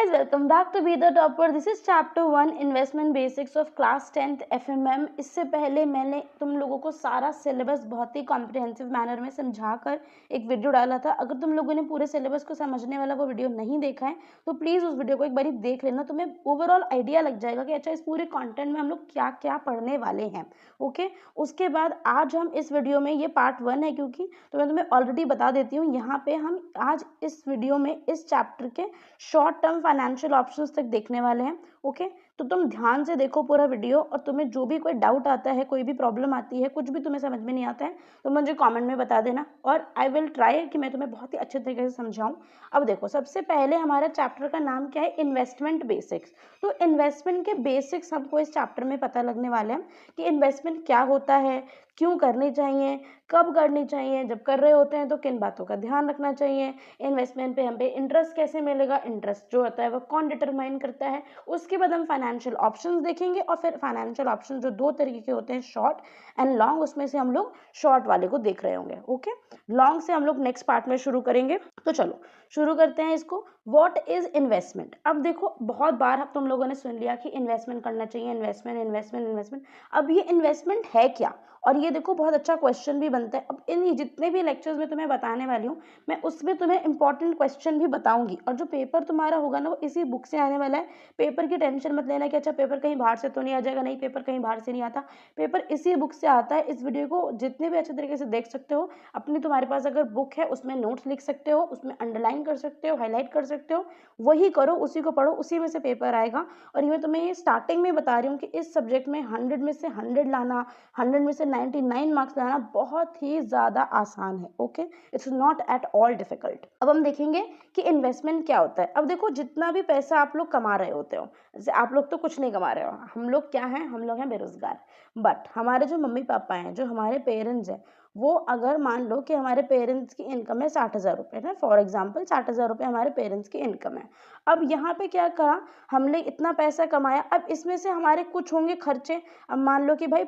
guys, welcome back to Be the Topper. This is chapter 1 Investment Basics of Class 10th FMM. इससे पहले मैंने तुम लोगों को सारा सिलेबस बहुत ही कॉम्प्रिहेंसिव मैनर में समझाकर एक वीडियो डाला था. अगर तुम लोगों ने पूरे सिलेबस को समझने वाला वो वीडियो नहीं देखा है तो प्लीज़ उस वीडियो को एक बार देख लेना. तुम्हें ओवरऑल आइडिया लग जाएगा कि अच्छा इस पूरे कॉन्टेंट में हम लोग क्या क्या पढ़ने वाले हैं. ओके, उसके बाद आज हम इस वीडियो में, ये पार्ट 1 है क्योंकि, तो मैं तुम्हें ऑलरेडी बता देती हूँ. यहाँ पे हम आज इस वीडियो में इस चैप्टर के शॉर्ट टर्म फाइनेंशियल ऑप्शंस तक देखने वाले हैं. ओके, तो तुम ध्यान से देखो पूरा वीडियो, और तुम्हें जो भी कोई डाउट आता है, कोई भी प्रॉब्लम आती है, कुछ भी तुम्हें समझ में नहीं आता है तो मुझे कमेंट में बता देना, और आई विल ट्राई कि मैं तुम्हें बहुत ही अच्छे तरीके से समझाऊं. अब देखो, सबसे पहले हमारा चैप्टर का नाम क्या है? Investment basics. तो इन्वेस्टमेंट के बेसिक्स हमको इस चैप्टर में पता लगने वाले हैं कि इन्वेस्टमेंट क्या होता है, क्यों करनी चाहिए, कब करनी चाहिए, जब कर रहे होते हैं तो किन बातों का ध्यान रखना चाहिए, इन्वेस्टमेंट पे हम पे इंटरेस्ट कैसे मिलेगा, इंटरेस्ट जो होता है वो कौन डिटरमाइन करता है. उसके बाद हम फाइनेंशियल ऑप्शंस देखेंगे, और फिर फाइनेंशियल ऑप्शन जो दो तरीके के होते हैं, शॉर्ट एंड लॉन्ग, उसमें से हम लोग शॉर्ट वाले को देख रहे होंगे. ओके, लॉन्ग से हम लोग नेक्स्ट पार्ट में शुरू करेंगे. तो चलो शुरू करते हैं इसको. What is investment? अब देखो, बहुत बार तुम लोगों ने सुन लिया कि इन्वेस्टमेंट करना चाहिए, इन्वेस्टमेंट इन्वेस्टमेंट इन्वेस्टमेंट. अब ये इन्वेस्टमेंट है क्या? और ये देखो बहुत अच्छा क्वेश्चन भी बनता है. अब इन जितने भी लेक्चर्स में तुम्हें बताने वाली हूँ, मैं उसमें तुम्हें इंपॉर्टेंट क्वेश्चन भी बताऊंगी, और जो पेपर तुम्हारा होगा ना वो इसी बुक से आने वाला है. पेपर की टेंशन मत लेना कि अच्छा पेपर कहीं बाहर से तो नहीं आ जाएगा. नहीं, पेपर कहीं बाहर से नहीं आता, पेपर इसी बुक से आता है. इस वीडियो को जितने भी अच्छे तरीके से देख सकते हो. अपनी तुम्हारे पास अगर बुक है उसमें नोट्स लिख सकते हो, उसमें अंडरलाइन कर सकते हो, हाईलाइट कर सकते हो, वही करो, उसी को पढ़ो, उसी में से पेपर आएगा. और ये मैं तुम्हें ये स्टार्टिंग में बता रही हूँ कि इस सब्जेक्ट में 100 में से 100 लाना, 100 में से 99 मार्क्स लाना बहुत ही ज़्यादा आसान है. Okay, it's not at all difficult. अब हम देखेंगे कि इन्वेस्टमेंट क्या होता है. अब देखो, जितना भी पैसा आप लोग कमा रहे होते हो, जैसे आप लोग तो कुछ नहीं कमा रहे हो, हम लोग क्या हैं, हम लोग हैं बेरोजगार. बट हमारे जो मम्मी पापा हैं, जो हमारे पेरेंट्स हैं, वो अगर मान लो कि हमारे पेरेंट्स की इनकम है 60,000 रुपये है, फॉर एग्जाम्पल 60,000 रुपये हमारे पेरेंट्स की इनकम है. अब यहाँ पे क्या करा, हमने इतना पैसा कमाया, अब इसमें से हमारे कुछ होंगे खर्चे. अब मान लो कि भाई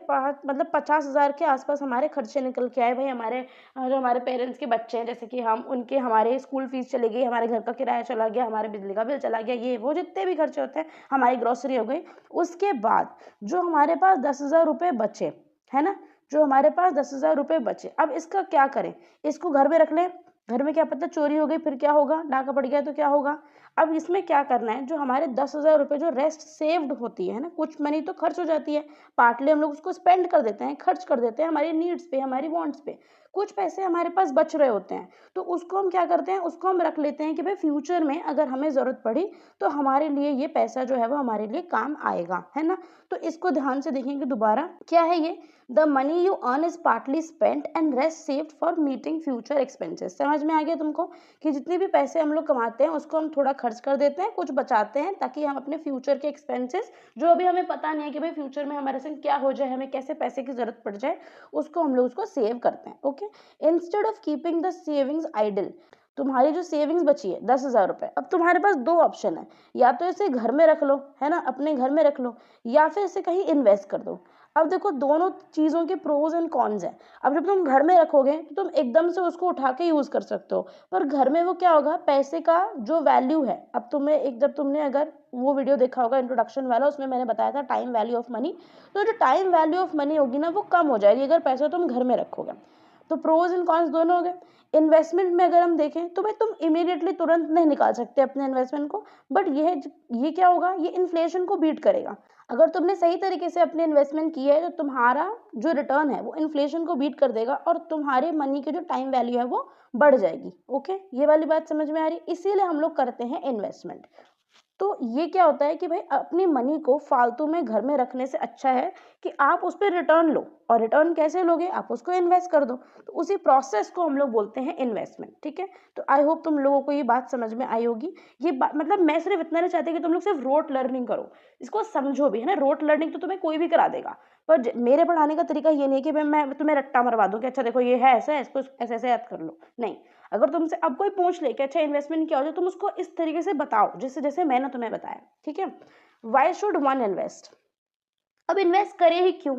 मतलब 50,000 के आसपास हमारे खर्चे निकल के आए. भाई हमारे जो हमारे पेरेंट्स के बच्चे हैं, जैसे कि हम, उनके हमारे स्कूल फीस चली गई, हमारे घर का किराया चला गया, हमारे बिजली का बिल चला गया, ये वो जितने भी खर्चे होते हैं, हमारी ग्रोसरी हो गई. उसके बाद जो हमारे पास 10,000 रुपये बचे, है ना, जो हमारे पास 10,000 रुपये बचे, अब इसका क्या करें? इसको घर में रख लें. घर में क्या पता चोरी हो गई, फिर क्या होगा, डाका पड़ गया तो क्या होगा. अब इसमें क्या करना है, जो हमारे 10,000 रुपये जो रेस्ट सेव्ड होती है ना, कुछ मनी तो खर्च हो जाती है, पार्टली हम लोग उसको स्पेंड कर देते हैं, खर्च कर देते हैं हमारी नीड्स पे, हमारी वांट्स पे. कुछ पैसे हमारे पास बच रहे होते हैं, तो उसको हम क्या करते हैं, उसको हम रख लेते हैं कि भाई फ्यूचर में अगर हमें ज़रूरत पड़ी तो हमारे लिए ये पैसा जो है वो हमारे लिए काम आएगा, है ना. तो इसको ध्यान से देखेंगे दोबारा. क्या है ये? The money you earn is partly spent and rest saved for meeting future expenses. समझ में आ गया तुमको कि जितने भी पैसे हम लोग कमाते हैं उसको हम थोड़ा खर्च कर देते हैं, कुछ बचाते हैं, ताकि हम अपने फ्यूचर के एक्सपेंसेस, जो अभी हमें पता नहीं है कि भाई फ्यूचर में हमारे संग क्या हो जाए, हमें कैसे पैसे की जरूरत पड़ जाए, उसको हम लोग उसको सेव करते हैं. Okay, instead of keeping the savings idle, तुम्हारी जो सेविंग्स बची है 10,000 रुपये, अब तुम्हारे पास दो ऑप्शन है, या तो इसे घर में रख लो, है ना, अपने घर में रख लो, या फिर इसे कहीं इन्वेस्ट कर दो. अब देखो, दोनों चीज़ों के प्रोज एंड कॉन्स हैं. अब जब तुम घर में रखोगे तो तुम एकदम से उसको उठा के यूज़ कर सकते हो, पर घर में वो क्या होगा, पैसे का जो वैल्यू है. अब तुम्हें जब तुमने अगर वो वीडियो देखा होगा इंट्रोडक्शन वाला, उसमें मैंने बताया था टाइम वैल्यू ऑफ मनी, तो जो टाइम वैल्यू ऑफ मनी होगी ना वो कम हो जाएगी अगर पैसा तुम घर में रखोगे. तो प्रोज एंड कॉन्स दोनों हो गए. इन्वेस्टमेंट में अगर हम देखें तो भाई तुम इमीडिएटली तुरंत नहीं निकाल सकते अपने इन्वेस्टमेंट को, बट ये क्या होगा, ये इन्फ्लेशन को बीट करेगा. अगर तुमने सही तरीके से अपनी इन्वेस्टमेंट की है तो तुम्हारा जो रिटर्न है वो इन्फ्लेशन को बीट कर देगा, और तुम्हारे मनी की जो टाइम वैल्यू है वो बढ़ जाएगी. ओके, ये वाली बात समझ में आ रही. इसीलिए हम लोग करते हैं इन्वेस्टमेंट. तो ये क्या होता है कि भाई अपनी मनी को फालतू में घर में रखने से अच्छा है कि आप उस पर रिटर्न लो. और रिटर्न कैसे लोगे, आप उसको इन्वेस्ट कर दो. तो उसी प्रोसेस को हम लोग बोलते हैं इन्वेस्टमेंट. ठीक है, तो आई होप तुम लोगों को ये बात समझ में आई होगी. ये बात मतलब मैं सिर्फ इतना नहीं चाहती कि तुम लोग सिर्फ रोट लर्निंग करो, इसको समझो भी, है ना. रोट लर्निंग तो तुम्हें कोई भी करा देगा, पर मेरे पढ़ाने का तरीका ये नहीं कि मैं तुम्हें रट्टा मरवा दूं कि अच्छा देखो ये है ऐसा है, इसको ऐसे ऐसे याद कर लो. नहीं, अगर तुमसे अब कोई पूछ ले कि अच्छा इन्वेस्टमेंट क्या हो जाए, तुम उसको इस तरीके से बताओ जैसे जैसे मैंने तुम्हें बताया. ठीक है, वाई शुड वन इन्वेस्ट. अब इन्वेस्ट करे ही क्यों,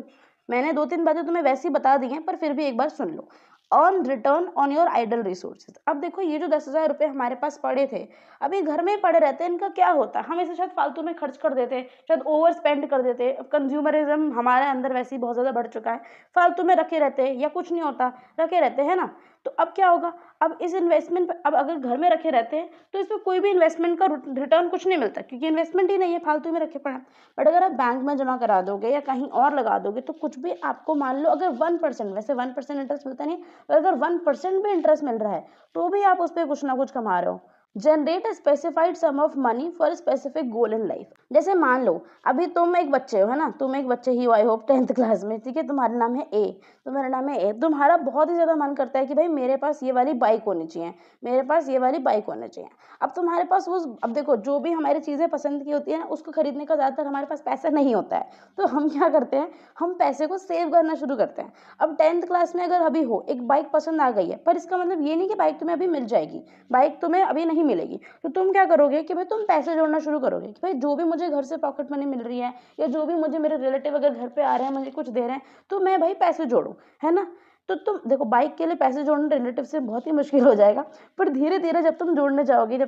मैंने 2-3 बातें तुम्हें वैसे ही बता दी हैं, पर फिर भी एक बार सुन लो. Earn return on your idle resources. अब देखो ये जो 10,000 रुपये हमारे पास पड़े थे, अभी घर में ही पड़े रहते हैं, इनका क्या होता है, हम इसे शायद फालतू में खर्च कर देते, शायद ओवर स्पेंड कर देते। कंज्यूमरिज्म हमारे अंदर वैसे ही बहुत ज़्यादा बढ़ चुका है, फालतू में रखे रहते हैं या कुछ नहीं होता, रखे रहते हैं ना। तो अब क्या होगा, अब इस इन्वेस्टमेंट पर, अब अगर घर में रखे रहते हैं तो इसमें कोई भी इन्वेस्टमेंट का रिटर्न कुछ नहीं मिलता, क्योंकि इन्वेस्टमेंट ही नहीं है, फालतू में रखे पड़े। बट अगर आप बैंक में जमा करा दोगे या कहीं और लगा दोगे तो कुछ भी आपको, मान लो अगर 1%, वैसे 1% इंटरेस्ट मिलता नहीं, पर अगर 1% भी इंटरेस्ट मिल रहा है तो भी आप उस पर कुछ ना कुछ कमा रहे हो। Generate a specified sum of money for specific goal in life. जैसे मान लो अभी तुम एक बच्चे हो, है ना, तुम एक बच्चे ही हो, आई होप 10th क्लास में, ठीक है, तुम्हारा नाम है ए, तुम्हारा नाम है ए, तुम्हारा बहुत ही ज़्यादा मन करता है कि भाई मेरे पास ये वाली बाइक होनी चाहिए, मेरे पास ये वाली बाइक होनी चाहिए। अब तुम्हारे पास उस, अब देखो जो भी हमारी चीज़ें पसंद की होती है ना, उसको खरीदने का ज़्यादातर हमारे पास पैसा नहीं होता है, तो हम क्या करते हैं, हम पैसे को सेव करना शुरू करते हैं। अब 10th क्लास में अगर अभी हो, एक बाइक पसंद आ गई है, पर इसका मतलब ये नहीं कि बाइक तुम्हें अभी मिल जाएगी, बाइक तुम्हें अभी नहीं मिलेगी, तो तुम क्या करोगे कि भाई तुम पैसे जोड़ना शुरू करोगे कि भाई जो भी मुझे घर से पॉकेट मनी मिल रही है, या जो भी मुझे मेरे रिलेटिव अगर घर पे आ रहे हैं मुझे कुछ दे रहे हैं, तो मैं भाई पैसे जोड़ूं, है ना। तो तुम देखो बाइक के लिए पैसे जोड़ना रिलेटिव से बहुत ही मुश्किल हो जाएगा, पर धीरे धीरे जब तुम जोड़ने जाओगे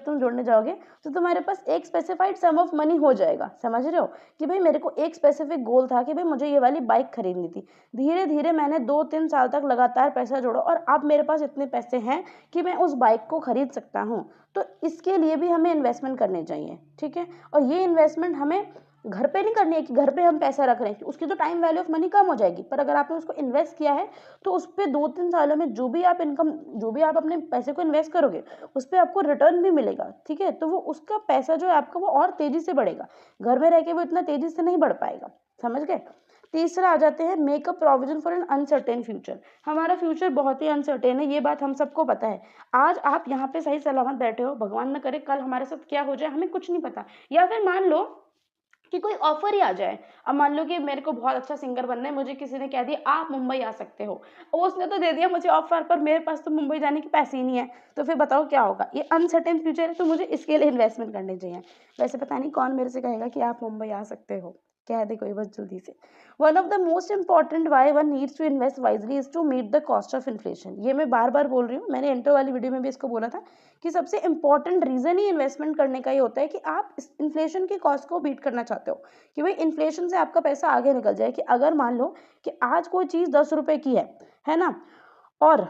तो तुम्हारे पास एक स्पेसिफाइड सम ऑफ मनी हो जाएगा। समझ रहे हो कि भाई मेरे को एक स्पेसिफिक गोल था कि भाई मुझे ये वाली बाइक खरीदनी थी, धीरे धीरे मैंने 2-3 साल तक लगातार पैसा जोड़ा और अब मेरे पास इतने पैसे हैं कि मैं उस बाइक को खरीद सकता हूँ। तो इसके लिए भी हमें इन्वेस्टमेंट करनी चाहिए, ठीक है। और ये इन्वेस्टमेंट हमें घर पे नहीं करनी है कि घर पे हम पैसा रख रहे हैं, उसकी तो टाइम वैल्यू ऑफ मनी कम हो जाएगी, पर अगर आपने उसको इन्वेस्ट किया है तो उस पर 2-3 सालों में जो भी आप इनकम, जो भी आप अपने पैसे को इन्वेस्ट करोगे उस पर आपको रिटर्न भी मिलेगा, ठीक है। तो वो उसका पैसा जो है आपका वो और तेजी से बढ़ेगा, घर में रह के वो इतना तेजी से नहीं बढ़ पाएगा। समझ गए। तीसरा आ जाते हैं make a provision for an uncertain future. हमारा फ्यूचर बहुत ही अनसर्टेन है, ये बात हम सबको पता है। आज आप यहाँ पे सही सलामत बैठे हो, भगवान न करे कल हमारे साथ क्या हो जाए हमें कुछ नहीं पता, या फिर मान लो कि कोई ऑफर ही आ जाए। अब मान लो कि मेरे को बहुत अच्छा सिंगर बनना है, मुझे किसी ने कह दिया आप मुंबई आ सकते हो, और उसने तो दे दिया मुझे ऑफर, पर मेरे पास तो मुंबई जाने के पैसे ही नहीं है, तो फिर बताओ क्या होगा। ये अनसर्टेन फ्यूचर है, तो मुझे इसके लिए इन्वेस्टमेंट करनी चाहिए। वैसे पता नहीं कौन मेरे से कहेगा कि आप मुंबई आ सकते हो, कह दे कोई बस जल्दी से। One of the most important why one needs to invest wisely is to meet the cost of inflation. ये मैं बार बार बोल रही हूँ, मैंने इंट्रो वाली वीडियो में भी इसको बोला था कि सबसे इंपॉर्टेंट रीजन ही इन्वेस्टमेंट करने का ही होता है कि आप इस इन्फ्लेशन की कॉस्ट को बीट करना चाहते हो, कि भाई इन्फ्लेशन से आपका पैसा आगे निकल जाए। कि अगर मान लो कि आज कोई चीज़ 10 रुपए की है ना, और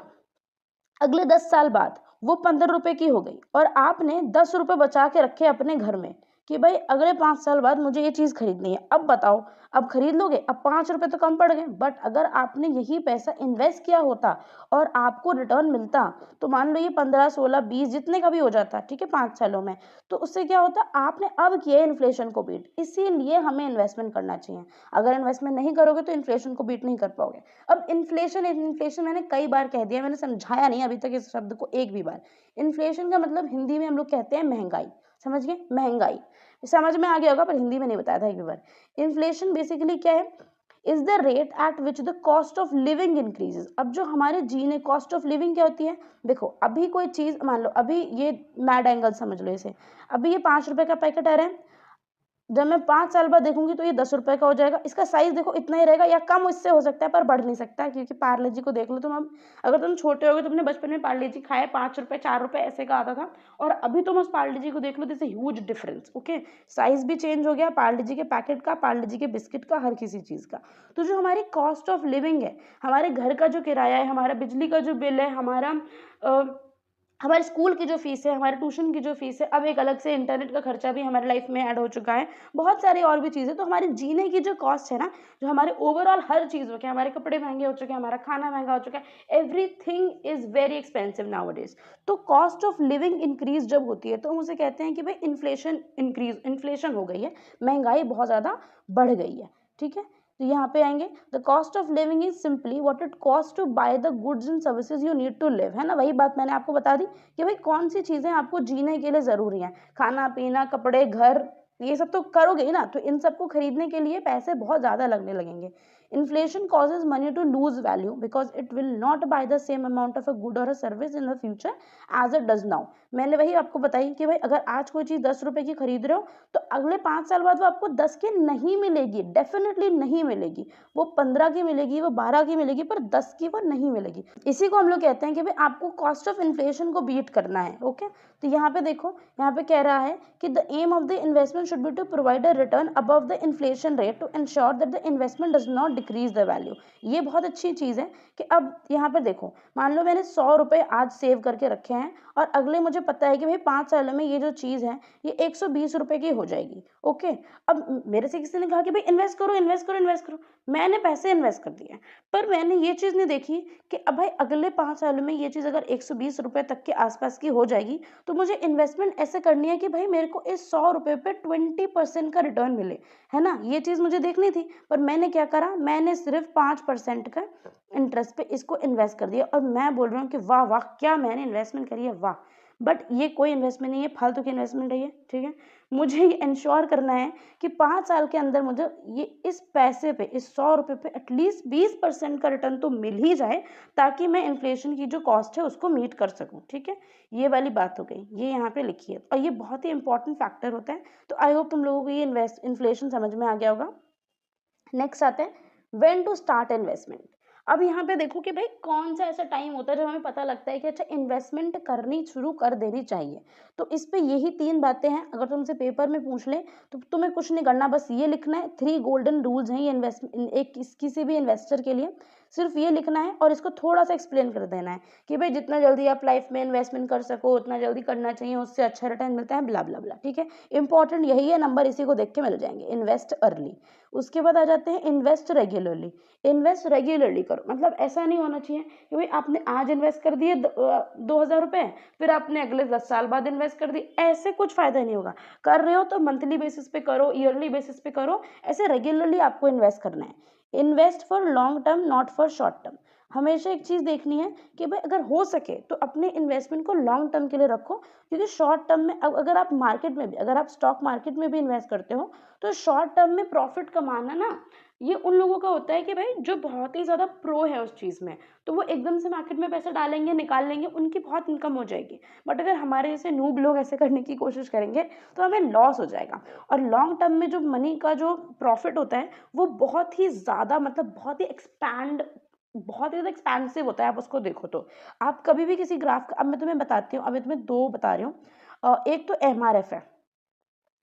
अगले 10 साल बाद वो 15 रुपए की हो गई, और आपने 10 रुपए बचा के रखे अपने घर में कि भाई अगले 5 साल बाद मुझे ये चीज़ खरीदनी है। अब बताओ, अब खरीद लोगे? अब 5 रुपए तो कम पड़ गए, बट अगर आपने यही पैसा इन्वेस्ट किया होता और आपको रिटर्न मिलता, तो मान लो ये 15, 16, 20 जितने का भी हो जाता, ठीक है, 5 सालों में, तो उससे क्या होता, आपने अब किया इन्फ्लेशन को बीट। इसीलिए हमें इन्वेस्टमेंट करना चाहिए। अगर इन्वेस्टमेंट नहीं करोगे तो इन्फ्लेशन को बीट नहीं कर पाओगे। अब इन्फ्लेशन मैंने कई बार कह दिया, मैंने समझाया नहीं अभी तक इस शब्द को एक भी बार। इन्फ्लेशन का मतलब हिंदी में हम लोग कहते हैं महंगाई। समझ गए, महंगाई समझ में आ गया होगा, पर हिंदी में नहीं बताया था एक भी बार। इन्फ्लेशन बेसिकली क्या है, is the rate at which the cost of living increases. अब जो हमारे जीने, कॉस्ट ऑफ लिविंग क्या होती है, देखो अभी कोई चीज मान लो, अभी ये मैड एंगल समझ लो इसे, अभी ये 5 रुपए का पैकेट आ रहा है, जब मैं 5 साल बाद देखूंगी तो ये 10 रुपए का हो जाएगा। इसका साइज देखो इतना ही रहेगा, या कम इससे हो सकता है पर बढ़ नहीं सकता, क्योंकि पार्ले जी को देख लो तुम। अब अगर तुम छोटे होगे, तुमने बचपन में पार्ले जी खाए, 5 रुपए 4 रुपए ऐसे का आता था, और अभी तुम उस पार्ले जी को देख लो, this huge difference. Okay, size भी चेंज हो गया पार्ले जी के पैकेट का, पार्ले जी के बिस्किट का, हर किसी चीज़ का। तो जो हमारी कॉस्ट ऑफ लिविंग है, हमारे घर का जो किराया है, हमारा बिजली का जो बिल है, हमारे स्कूल की जो फीस है, हमारे ट्यूशन की जो फीस है, अब एक अलग से इंटरनेट का खर्चा भी हमारे लाइफ में ऐड हो चुका है, बहुत सारी और भी चीज़ें। तो हमारे जीने की जो कॉस्ट है ना, जो हमारे ओवरऑल हर चीज़ हो गया, हमारे कपड़े महंगे हो चुके हैं, हमारा खाना महंगा हो चुका है, everything is very expensive now days. तो कॉस्ट ऑफ लिविंग इंक्रीज जब होती है तो हम उसे कहते हैं कि भाई इन्फ्लेशन हो गई है, महंगाई बहुत ज़्यादा बढ़ गई है, ठीक है। तो यहाँ पे आएंगे, the cost of living is simply what it cost to buy the goods and services you need to live, है ना। वही बात मैंने आपको बता दी कि भाई कौन सी चीज़ें आपको जीने के लिए ज़रूरी हैं, खाना पीना कपड़े घर, ये सब तो करोगे ही ना, तो इन सबको खरीदने के लिए पैसे बहुत ज़्यादा लगने लगेंगे। Inflation causes money to lose value because it will not buy the same amount of a good or a service in the future as it does now. मैंने वही आपको बताई कि भाई अगर आज कोई चीज़ 10 रुपए की खरीद रहे हो तो अगले 5 साल बाद वो आपको 10 की नहीं मिलेगी, डेफिनेटली नहीं मिलेगी। वो 15 की मिलेगी, वो 12 की मिलेगी, पर 10 की वो नहीं मिलेगी। इसी को हम लोग कहते हैं कि भाई आपको कॉस्ट ऑफ इन्फ्लेशन को बीट करना है। ओके, तो यहाँ पे देखो, यहाँ पे कह रहा है कि the aim of the investment should be to provide a return above the inflation rate to ensure that the investment does not decrease the value. ये बहुत अच्छी चीज़ है कि अब यहाँ पर देखो, मान लो मैंने 100 रुपये आज सेव करके रखे हैं और अगले मुझे पता है कि भाई 5 सालों में ये जो चीज़ है ये 120 रुपये की हो जाएगी। ओके, अब मेरे से किसी ने कहा कि भाई इन्वेस्ट करो इन्वेस्ट करो इन्वेस्ट करो, मैंने पैसे इन्वेस्ट कर दिए, पर मैंने ये चीज़ नहीं देखी कि अब भाई अगले 5 सालों में ये चीज़ अगर 120 रुपये तक के आसपास की हो जाएगी तो मुझे इन्वेस्टमेंट ऐसे करनी है कि भाई मेरे को इस 100 रुपये पे 20% का रिटर्न मिले, है ना। ये चीज़ मुझे देखनी थी, पर मैंने क्या करा, मैंने सिर्फ 5% का इंटरेस्ट पे इसको इन्वेस्ट कर दिया और मैं बोल रहा हूँ कि वाह वाह क्या मैंने इन्वेस्टमेंट करी है, वाह। बट ये कोई इन्वेस्टमेंट नहीं है, फालतू की इन्वेस्टमेंट है ये, ठीक है। मुझे ये इंश्योर करना है कि 5 साल के अंदर मुझे ये इस पैसे पे, इस 100 रुपये पे एटलीस्ट 20% का रिटर्न तो मिल ही जाए, ताकि मैं इन्फ्लेशन की जो कॉस्ट है उसको मीट कर सकूं, ठीक है। ये वाली बात हो गई, ये यहाँ पे लिखी है और ये बहुत ही इंपॉर्टेंट फैक्टर होता है। तो आई होप तुम लोगों को ये इन्फ्लेशन समझ में आ गया होगा। नेक्स्ट आते हैं व्हेन टू स्टार्ट इन्वेस्टमेंट। अब यहाँ पे देखो कि भाई कौन सा ऐसा टाइम होता है जब हमें पता लगता है कि अच्छा इन्वेस्टमेंट करनी शुरू कर देनी चाहिए। तो इस पे यही 3 बातें हैं। अगर तुमसे पेपर में पूछ ले तो तुम्हें कुछ नहीं करना, बस ये लिखना है 3 गोल्डन रूल्स हैं ये इन्वेस्टमेंट, एक किसी भी इन्वेस्टर के लिए सिर्फ ये लिखना है और इसको थोड़ा सा एक्सप्लेन कर देना है कि भाई जितना जल्दी आप लाइफ में इन्वेस्टमेंट कर सको उतना जल्दी करना चाहिए, उससे अच्छा रिटर्न मिलता है, ब्ला ब्ला ब्ला, ठीक है। इंपॉर्टेंट यही है, नंबर इसी को देख के मिल जाएंगे। इन्वेस्ट अर्ली, उसके बाद आ जाते हैं इन्वेस्ट रेगुलरली। इन्वेस्ट रेगुलरली करो, मतलब ऐसा नहीं होना चाहिए कि भाई आपने आज इन्वेस्ट कर दिए 2000 रुपये, फिर आपने अगले 10 साल बाद इन्वेस्ट कर दिए, ऐसे कुछ फायदा नहीं होगा। कर रहे हो तो मंथली बेसिस पे करो, ईयरली बेसिस पे करो, ऐसे रेगुलरली आपको इन्वेस्ट करना है। Invest for long term not for short term. हमेशा एक चीज़ देखनी है कि भाई अगर हो सके तो अपने इन्वेस्टमेंट को लॉन्ग टर्म के लिए रखो, क्योंकि शॉर्ट टर्म में अगर आप मार्केट में भी, अगर आप स्टॉक मार्केट में भी इन्वेस्ट करते हो तो शॉर्ट टर्म में प्रॉफिट कमाना ना, ये उन लोगों का होता है कि भाई जो बहुत ही ज़्यादा प्रो है उस चीज़ में, तो वो एकदम से मार्केट में पैसा डालेंगे निकाल लेंगे, उनकी बहुत इनकम हो जाएगी। बट अगर हमारे जैसे नूब लोग ऐसे करने की कोशिश करेंगे तो हमें लॉस हो जाएगा। और लॉन्ग टर्म में जो मनी का जो प्रॉफिट होता है वो बहुत ही ज़्यादा, मतलब बहुत ही ज़्यादा एक्सपेंसिव होता है। आप उसको देखो तो आप कभी भी किसी ग्राफ का, अब मैं तुम्हें बताती हूँ, अब मैं तुम्हें 2 बता रही हूँ। एक तो MRF है,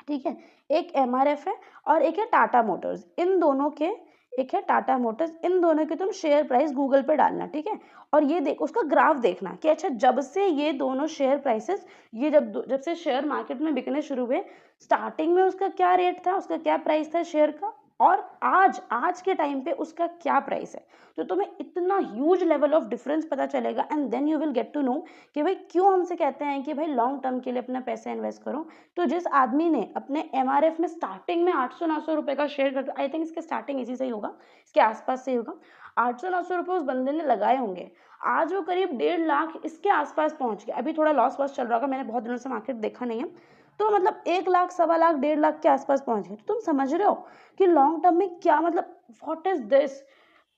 ठीक है, एक MRF है और एक है टाटा मोटर्स। इन दोनों के, एक है टाटा मोटर्स, इन दोनों के तुम शेयर प्राइस गूगल पे डालना, ठीक है। और ये देख, उसका ग्राफ देखना कि अच्छा जब से ये दोनों शेयर प्राइसेस, ये जब से शेयर मार्केट में बिकने शुरू हुए, स्टार्टिंग में उसका क्या रेट था, उसका क्या प्राइस था शेयर का, और आज के टाइम पे उसका क्या प्राइस है। तो तुम्हें इतना ह्यूज लेवल ऑफ डिफरेंस पता चलेगा and then you will get to know कि भाई क्यों हमसे कहते हैं कि भाई लॉन्ग टर्म के लिए अपना पैसा इन्वेस्ट करो। तो जिस आदमी ने अपने MRF में स्टार्टिंग में 800-900 रुपये का शेयर कर, आई थिंक इसके स्टार्टिंग इसी से ही होगा, इसके आसपास से ही होगा, 800-900 रुपये उस बंदे ने लगाए होंगे, आज वो करीब 1.5 लाख इसके आसपास पहुंच गया। अभी थोड़ा लॉस वॉस चल रहा होगा, मैंने बहुत दिनों से मार्केट देखा नहीं है, तो मतलब 1 लाख, 1.25 लाख, 1.5 लाख के आसपास पहुंच गए। तो तुम समझ रहे हो कि लॉन्ग टर्म में क्या, मतलब व्हाट इज दिस,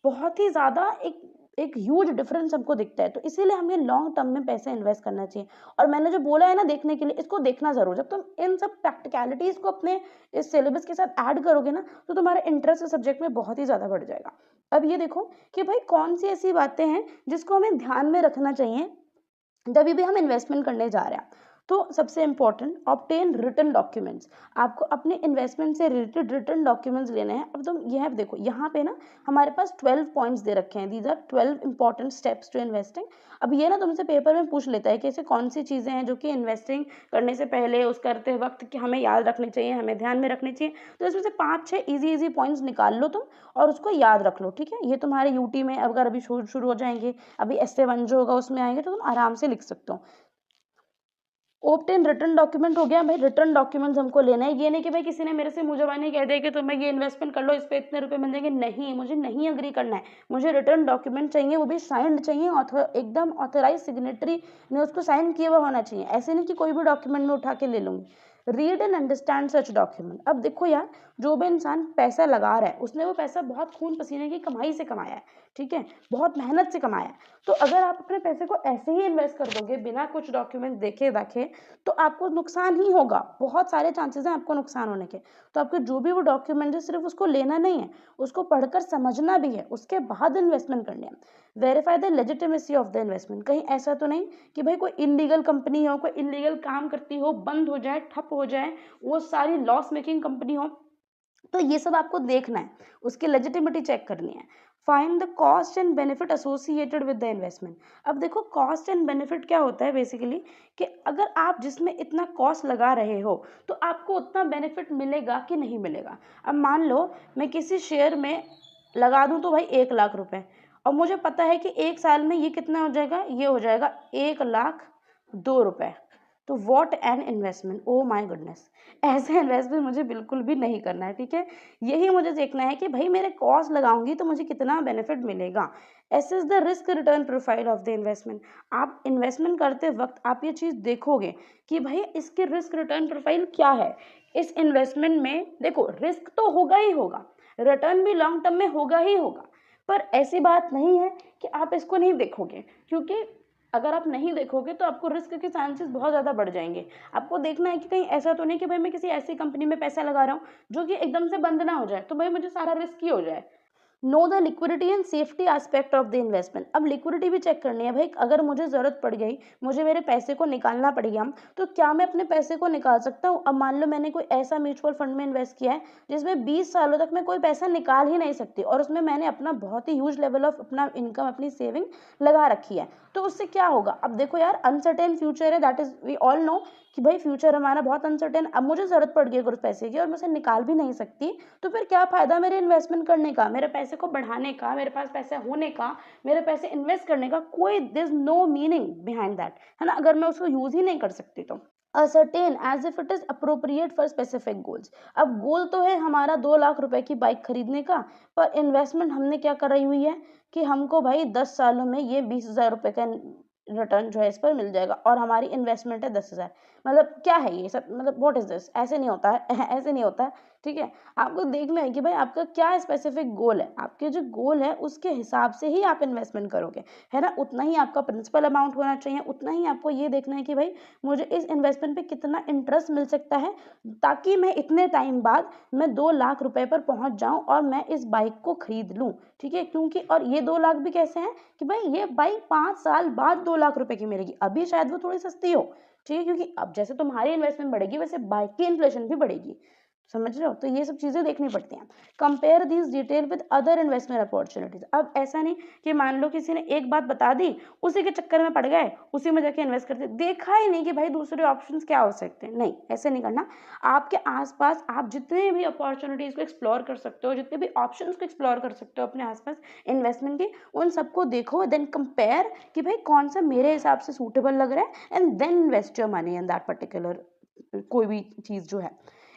बहुत ही ज़्यादा एक ह्यूज डिफरेंस हमको दिखता है। तो इसीलिए हमें लॉन्ग टर्म में पैसे इन्वेस्ट करना चाहिए। और मैंने जो बोला है ना देखने के लिए, इसको देखना ज़रूर। जब तुम इन सब प्रैक्टिकलिटीज़ को अपने इस सिलेबस के साथ ऐड करोगे ना तो तुम्हारा इंटरेस्ट इस सब्जेक्ट में बहुत ही ज़्यादा बढ़ जाएगा। अब ये देखो कि भाई कौन सी ऐसी बातें हैं जिसको हमें ध्यान में रखना चाहिए जब भी हम इन्वेस्टमेंट करने जा रहे हैं। तो सबसे इंपॉर्टेंट, ऑब्टेन रिटन डॉक्यूमेंट्स। आपको अपने इन्वेस्टमेंट से रिलेटेड रिटन डॉक्यूमेंट्स लेने हैं। अब तुम यह देखो, यहाँ पे ना हमारे पास 12 पॉइंट्स दे रखे हैं, these are 12 important steps to investing. अब ये ना तुमसे पेपर में पूछ लेता है कि ऐसे कौन सी चीज़ें हैं जो कि इन्वेस्टिंग करने से पहले, उस करते वक्त कि हमें याद रखनी चाहिए, हमें ध्यान में रखनी चाहिए। तो इसमें से 5-6 ईजी पॉइंट्स निकाल लो तुम और उसको याद रख लो, ठीक है। ये तुम्हारे यूटी में अगर अभी शुरू हो जाएंगे, अभी essay 1 जो होगा उसमें आएंगे, तो तुम आराम से लिख सकते हो। ओब्टेन रिटर्न डॉक्यूमेंट हो गया भाई, रिटर्न डॉक्यूमेंट्स हमको लेना है। ये नहीं कि भाई किसी ने मेरे से मुंह जबानी कह दिया कि तुम्हें ये इन्वेस्टमेंट कर लो, इस पे इतने रुपए मिल जाएंगे, नहीं, मुझे नहीं अग्री करना है। मुझे रिटर्न डॉक्यूमेंट चाहिए, वो भी साइंड चाहिए, एकदम ऑथराइज सिग्नेटरी ने उसको साइन किया हुआ होना चाहिए। ऐसे नहीं कि कोई भी डॉक्यूमेंट में उठा के ले लूँगी। Read and understand such document. अब देखो यार, जो भी इंसान पैसा लगा रहा है उसने वो पैसा बहुत खून पसीने की कमाई से कमाया है, ठीक है, बहुत मेहनत से कमाया है। तो अगर आप अपने पैसे को ऐसे ही इन्वेस्ट कर दोगे बिना कुछ डॉक्यूमेंट देखे दाखे, तो आपको नुकसान ही होगा, बहुत सारे चांसेस हैं आपको नुकसान होने के। तो आपके जो भी वो डॉक्यूमेंट है सिर्फ उसको लेना नहीं है, उसको पढ़कर समझना भी है, उसके बाद इन्वेस्टमेंट करनी है। Verify the legitimacy of the investment. कहीं ऐसा तो नहीं कि भाई कोई इलीगल कंपनी हो, कोई इलीगल काम करती हो, बंद हो जाए, ठप हो जाए, वो सारी लॉस मेकिंग कंपनी हो, तो ये सब आपको देखना है, उसकी लेजिटिमिटी चेक करनी है। Find the cost and benefit associated with the investment. अब देखो कॉस्ट एंड बेनिफिट क्या होता है बेसिकली, कि अगर आप जिसमें इतना कॉस्ट लगा रहे हो तो आपको उतना बेनिफिट मिलेगा कि नहीं मिलेगा। अब मान लो मैं किसी शेयर में लगा दूं तो भाई 1 लाख रुपए, और मुझे पता है कि 1 साल में ये कितना हो जाएगा, ये हो जाएगा 1,02,रुपए। तो what an investment, oh my goodness, ऐसे इन्वेस्टमेंट मुझे बिल्कुल भी नहीं करना है, ठीक है। यही मुझे देखना है कि भाई मेरे कॉस्ट लगाऊंगी तो मुझे कितना बेनिफिट मिलेगा। Assess the risk return profile of the investment. आप इन्वेस्टमेंट करते वक्त आप ये चीज़ देखोगे कि भाई इसकी रिस्क रिटर्न प्रोफाइल क्या है। इस इन्वेस्टमेंट में देखो रिस्क तो होगा ही होगा, रिटर्न भी लॉन्ग टर्म में होगा ही होगा, पर ऐसी बात नहीं है कि आप इसको नहीं देखोगे, क्योंकि अगर आप नहीं देखोगे तो आपको रिस्क के चांसेस बहुत ज़्यादा बढ़ जाएंगे। आपको देखना है कि कहीं ऐसा तो नहीं कि भाई मैं किसी ऐसी कंपनी में पैसा लगा रहा हूँ जो कि एकदम से बंद ना हो जाए, तो भाई मुझे सारा रिस्क ही हो जाए। Know the liquidity and safety aspect of the investment. अब लिक्विडिटी भी चेक करनी है भाई, अगर मुझे ज़रूरत पड़ गई, मुझे मेरे पैसे को निकालना पड़ गया, तो क्या मैं अपने पैसे को निकाल सकता हूँ। अब मान लो मैंने कोई ऐसा म्यूचुअल फंड में इन्वेस्ट किया है जिसमें 20 सालों तक मैं कोई पैसा निकाल ही नहीं सकती, और उसमें मैंने अपना बहुत ही ह्यूज लेवल ऑफ अपना इनकम, अपनी सेविंग लगा रखी है, तो उससे क्या होगा। अब देखो यार, अनसर्टेन फ्यूचर है, that is we all know कि भाई फ्यूचर हमारा बहुत अनसर्टेन। अब मुझे ज़रूरत पड़ गई कुछ पैसे की और मैं उसे निकाल भी नहीं सकती, तो फिर क्या फ़ायदा मेरे इन्वेस्टमेंट करने का, मेरे पैसे को बढ़ाने का, मेरे पास पैसे होने का, मेरे पैसे इन्वेस्ट करने का, कोई this no meaning behind that, है ना, अगर मैं उसको यूज़ ही नहीं कर सकती तो। Ascertain as if it is appropriate for specific goals. अब गोल तो है हमारा 2 लाख रुपए की बाइक खरीदने का, पर इन्वेस्टमेंट हमने क्या कर रही हुई है कि हमको भाई 10 सालों में ये 20,000 रुपए का रिटर्न जो है इस पर मिल जाएगा, और हमारी इन्वेस्टमेंट है 10,000। मतलब क्या है ये सब, मतलब व्हाट इज दिस, ऐसे नहीं होता है ऐसे नहीं होता है, ठीक है। आपको देखना है कि भाई आपका क्या स्पेसिफिक गोल है, आपके जो गोल है उसके हिसाब से ही आप इन्वेस्टमेंट करोगे, है ना। उतना ही आपका प्रिंसिपल अमाउंट होना चाहिए, उतना ही आपको ये देखना है कि भाई मुझे इस इन्वेस्टमेंट पे कितना इंटरेस्ट मिल सकता है, ताकि मैं इतने टाइम बाद मैं 2 लाख रुपए पर पहुंच जाऊं और मैं इस बाइक को खरीद लूं, ठीक है। क्योंकि और ये 2 लाख भी कैसे हैं कि भाई ये बाइक 5 साल बाद 2 लाख रुपए की मिलेगी, अभी शायद वो थोड़ी सस्ती हो, ठीक है, क्योंकि अब जैसे तुम्हारी इन्वेस्टमेंट बढ़ेगी वैसे बाइक की इन्फ्लेशन भी बढ़ेगी, समझ रहे हो। तो ये सब चीज़ें देखनी पड़ती हैं। Compare this detail with other investment opportunities. अब ऐसा नहीं कि मान लो किसी ने एक बात बता दी, उसी के चक्कर में पड़ गए, उसी में जाके इन्वेस्ट करते, देखा ही नहीं कि भाई दूसरे ऑप्शंस क्या हो सकते हैं, नहीं, ऐसे नहीं करना। आपके आसपास आप जितने भी अपॉर्चुनिटीज़ को एक्सप्लोर कर सकते हो, जितने भी ऑप्शंस को एक्सप्लोर कर सकते हो अपने आसपास इन्वेस्टमेंट के, उन सबको देखो, देन कंपेयर कि भाई कौन सा मेरे हिसाब से सूटेबल लग रहा है, and then invest your money in that particular कोई भी चीज़ जो है।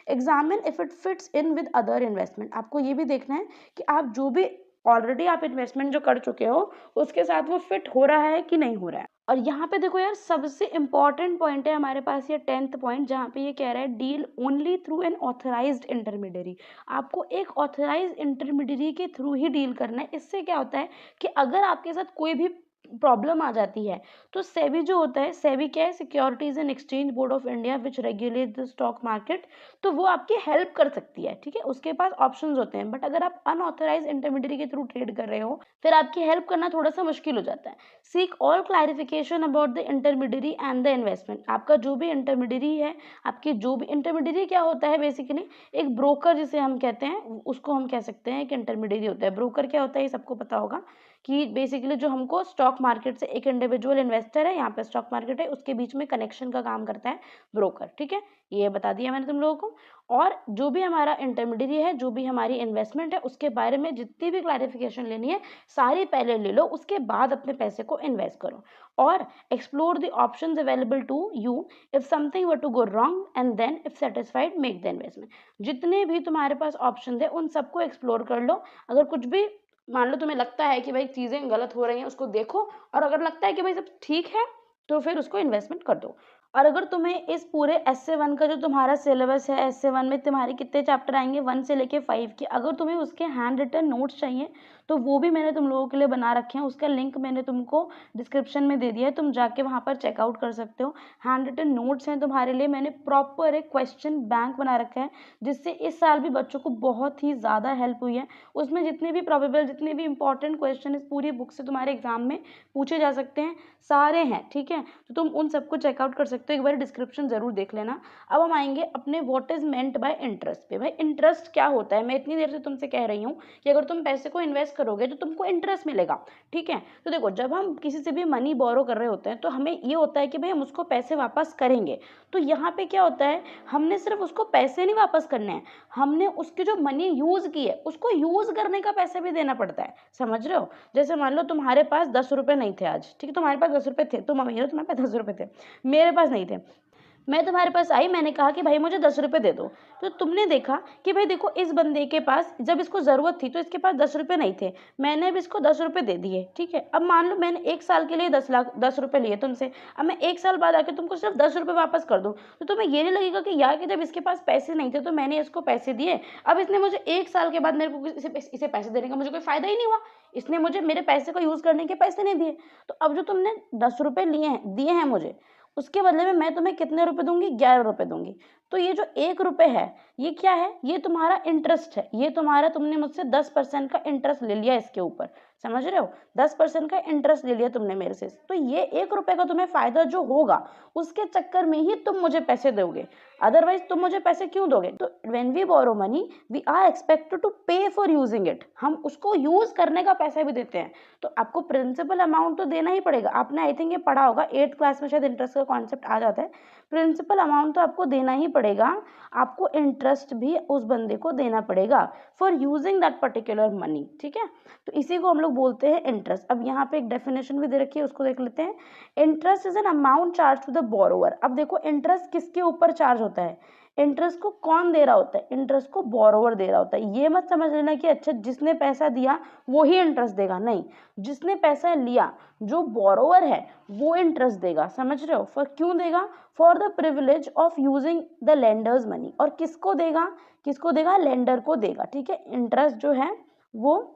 Examine if it fits in with other investment. आपको ये भी देखना है कि आप जो भी ऑलरेडी आप इन्वेस्टमेंट जो कर चुके हो उसके साथ वो फिट हो रहा है कि नहीं हो रहा है। और यहाँ पे देखो यार, सबसे इंपॉर्टेंट पॉइंट है हमारे पास ये 10th पॉइंट, जहाँ पे ये कह रहा है deal only through an authorised intermediary. आपको एक ऑथराइज्ड इंटरमीडियरी के थ्रू ही डील करना है। इससे क्या होता है कि अगर आपके साथ कोई भी प्रॉब्लम आ जाती है तो सेबी जो होता है, सेबी क्या है, securities and exchange board of India which regulate the stock market, तो वो आपकी हेल्प कर सकती है, ठीक है, उसके पास ऑप्शंस होते हैं। बट अगर आप अनऑथराइज इंटरमीडियरी के थ्रू ट्रेड कर रहे हो फिर आपकी हेल्प करना थोड़ा सा मुश्किल हो जाता है। Seek all clarification about the intermediary and the investment. आपका जो भी इंटरमीडियरी है, आपकी जो भी इंटरमीडियरी क्या होता है बेसिकली, एक ब्रोकर जिसे हम कहते हैं, उसको हम कह सकते हैं कि इंटरमीडियरी होता है। ब्रोकर क्या होता है ये सबको पता होगा कि बेसिकली जो हमको स्टॉक मार्केट से, एक इंडिविजुअल इन्वेस्टर है, यहाँ पे स्टॉक मार्केट है, उसके बीच में कनेक्शन का काम करता है ब्रोकर, ठीक है, ये बता दिया मैंने तुम लोगों को। और जो भी हमारा इंटरमीडियरी है, जो भी हमारी इन्वेस्टमेंट है, उसके बारे में जितनी भी क्लैरिफिकेशन लेनी है सारी पहले ले लो, उसके बाद अपने पैसे को इन्वेस्ट करो। और explore the options available to you if something were to go wrong, and then if satisfied make the investment. जितने भी तुम्हारे पास ऑप्शन है उन सबको एक्सप्लोर कर लो। अगर कुछ भी मान लो तुम्हें लगता है कि भाई चीज़ें गलत हो रही हैं, उसको देखो, और अगर लगता है कि भाई सब ठीक है तो फिर उसको इन्वेस्टमेंट कर दो। और अगर तुम्हें इस पूरे एसए 1 का जो तुम्हारा सिलेबस है, एसए 1 में तुम्हारे कितने चैप्टर आएंगे 1 से लेके 5 के, अगर तुम्हें उसके हैंड रिटन नोट्स चाहिए तो वो भी मैंने तुम लोगों के लिए बना रखे हैं। उसका लिंक मैंने तुमको डिस्क्रिप्शन में दे दिया है, तुम जाके वहाँ पर चेकआउट कर सकते हो। हैंड रिटन नोट्स हैं तुम्हारे लिए। मैंने प्रॉपर एक क्वेश्चन बैंक बना रखा है जिससे इस साल भी बच्चों को बहुत ही ज़्यादा हेल्प हुई है। उसमें जितने भी प्रोबेबल, जितने भी इंपॉर्टेंट क्वेश्चन इस पूरी बुक से तुम्हारे एग्जाम में पूछे जा सकते हैं, सारे हैं, ठीक है। तो तुम उन सबको चेकआउट कर सकते हो, एक बार डिस्क्रिप्शन जरूर देख लेना। अब हम आएंगे अपने what is meant by interest पे। भाई इंटरेस्ट क्या होता है? मैं इतनी देर से तुमसे कह रही हूँ कि अगर तुम पैसे को इन्वेस्ट करोगे तो तुमको इंटरेस्ट मिलेगा, ठीक है। तो देखो, जब हम किसी से भी मनी बोरो कर रहे होते हैं तो हमें ये होता है कि भाई हम उसको पैसे वापस करेंगे। तो यहाँ पे क्या होता है, हमने सिर्फ उसको पैसे नहीं वापस करने हैं, हमने उसकी जो मनी यूज की है उसको यूज करने का पैसा भी देना पड़ता है। समझ रहे हो? जैसे मान लो तुम्हारे पास 10 रुपए नहीं थे आज, ठीक है, तुम्हारे पास 10 रुपए थे, तुम अमीर हो, तुम्हारे पास 10 रुपए थे, मेरे पास नहीं थे। मैं तुम्हारे पास आई, मैंने कहा कि भाई मुझे 10 रुपए दे दो। तो तुमने देखा कि भाई देखो, इस बंदे के पास जब इसको जरूरत थी तो इसके पास 10 रुपए नहीं थे, मैंने भी इसको 10 रुपए दे दिए, ठीक है। अब मान लो मैंने 1 साल के लिए 10 रुपए लिए तुमसे, अब मैं 1 साल बाद आके तुमको सिर्फ 10 रुपए वापस कर दूं, तो तुम्हें ये नहीं लगेगा कि यार कि जब इसके पास पैसे नहीं थे तो मैंने इसको पैसे दिए, अब इसने मुझे 1 साल के बाद मेरे को इसे पैसे देने का मुझे कोई फायदा ही नहीं हुआ, इसने मुझे मेरे पैसे को यूज करने के पैसे नहीं दिए। तो अब जो तुमने 10 रुपए लिए हैं, दिए हैं मुझे, उसके बदले में मैं तुम्हें कितने रुपए दूंगी? 11 रुपए दूंगी। तो ये जो 1 रुपए है, ये क्या है? ये तुम्हारा इंटरेस्ट है। ये तुम्हारा, तुमने मुझसे 10% का इंटरेस्ट ले लिया इसके ऊपर, समझ रहे हो? 10% का इंटरेस्ट ले लिया तुमने मेरे से। तो ये 1 रुपए का तुम्हें फायदा जो होगा उसके चक्कर में ही तुम मुझे पैसे दोगे, अदरवाइज तुम मुझे पैसे क्यों दोगे? तो when we borrow money we are expected to pay for using it. हम उसको यूज करने का पैसा भी देते हैं, तो आपको प्रिंसिपल अमाउंट तो देना ही पड़ेगा। आपने आई थिंक ये पढ़ा होगा, 8th क्लास में शायद इंटरेस्ट का कॉन्सेप्ट आ जाता है। प्रिंसिपल अमाउंट तो आपको देना ही पड़ेगा, आपको इंटरेस्ट भी उस बंदे को देना पड़ेगा for using that particular money, ठीक है। तो इसी को हम लोग बोलते हैं इंटरेस्ट। अब यहाँ पे एक डेफिनेशन भी दे रखी है, उसको देख लेते हैं। Interest is an amount charge to the borrower. अब देखो, इंटरेस्ट किसके ऊपर चार्ज होता है? इंटरेस्ट को कौन दे रहा होता है? इंटरेस्ट को बोरोवर दे रहा होता है। ये मत समझ लेना कि अच्छा जिसने पैसा दिया वो ही इंटरेस्ट देगा, नहीं, जिसने पैसा लिया, जो बोरोवर है, वो इंटरेस्ट देगा। समझ रहे हो? फॉर क्यों देगा? For the privilege of using the lenders money. और किसको देगा? किसको देगा? लेंडर को देगा, ठीक है। इंटरेस्ट जो है वो,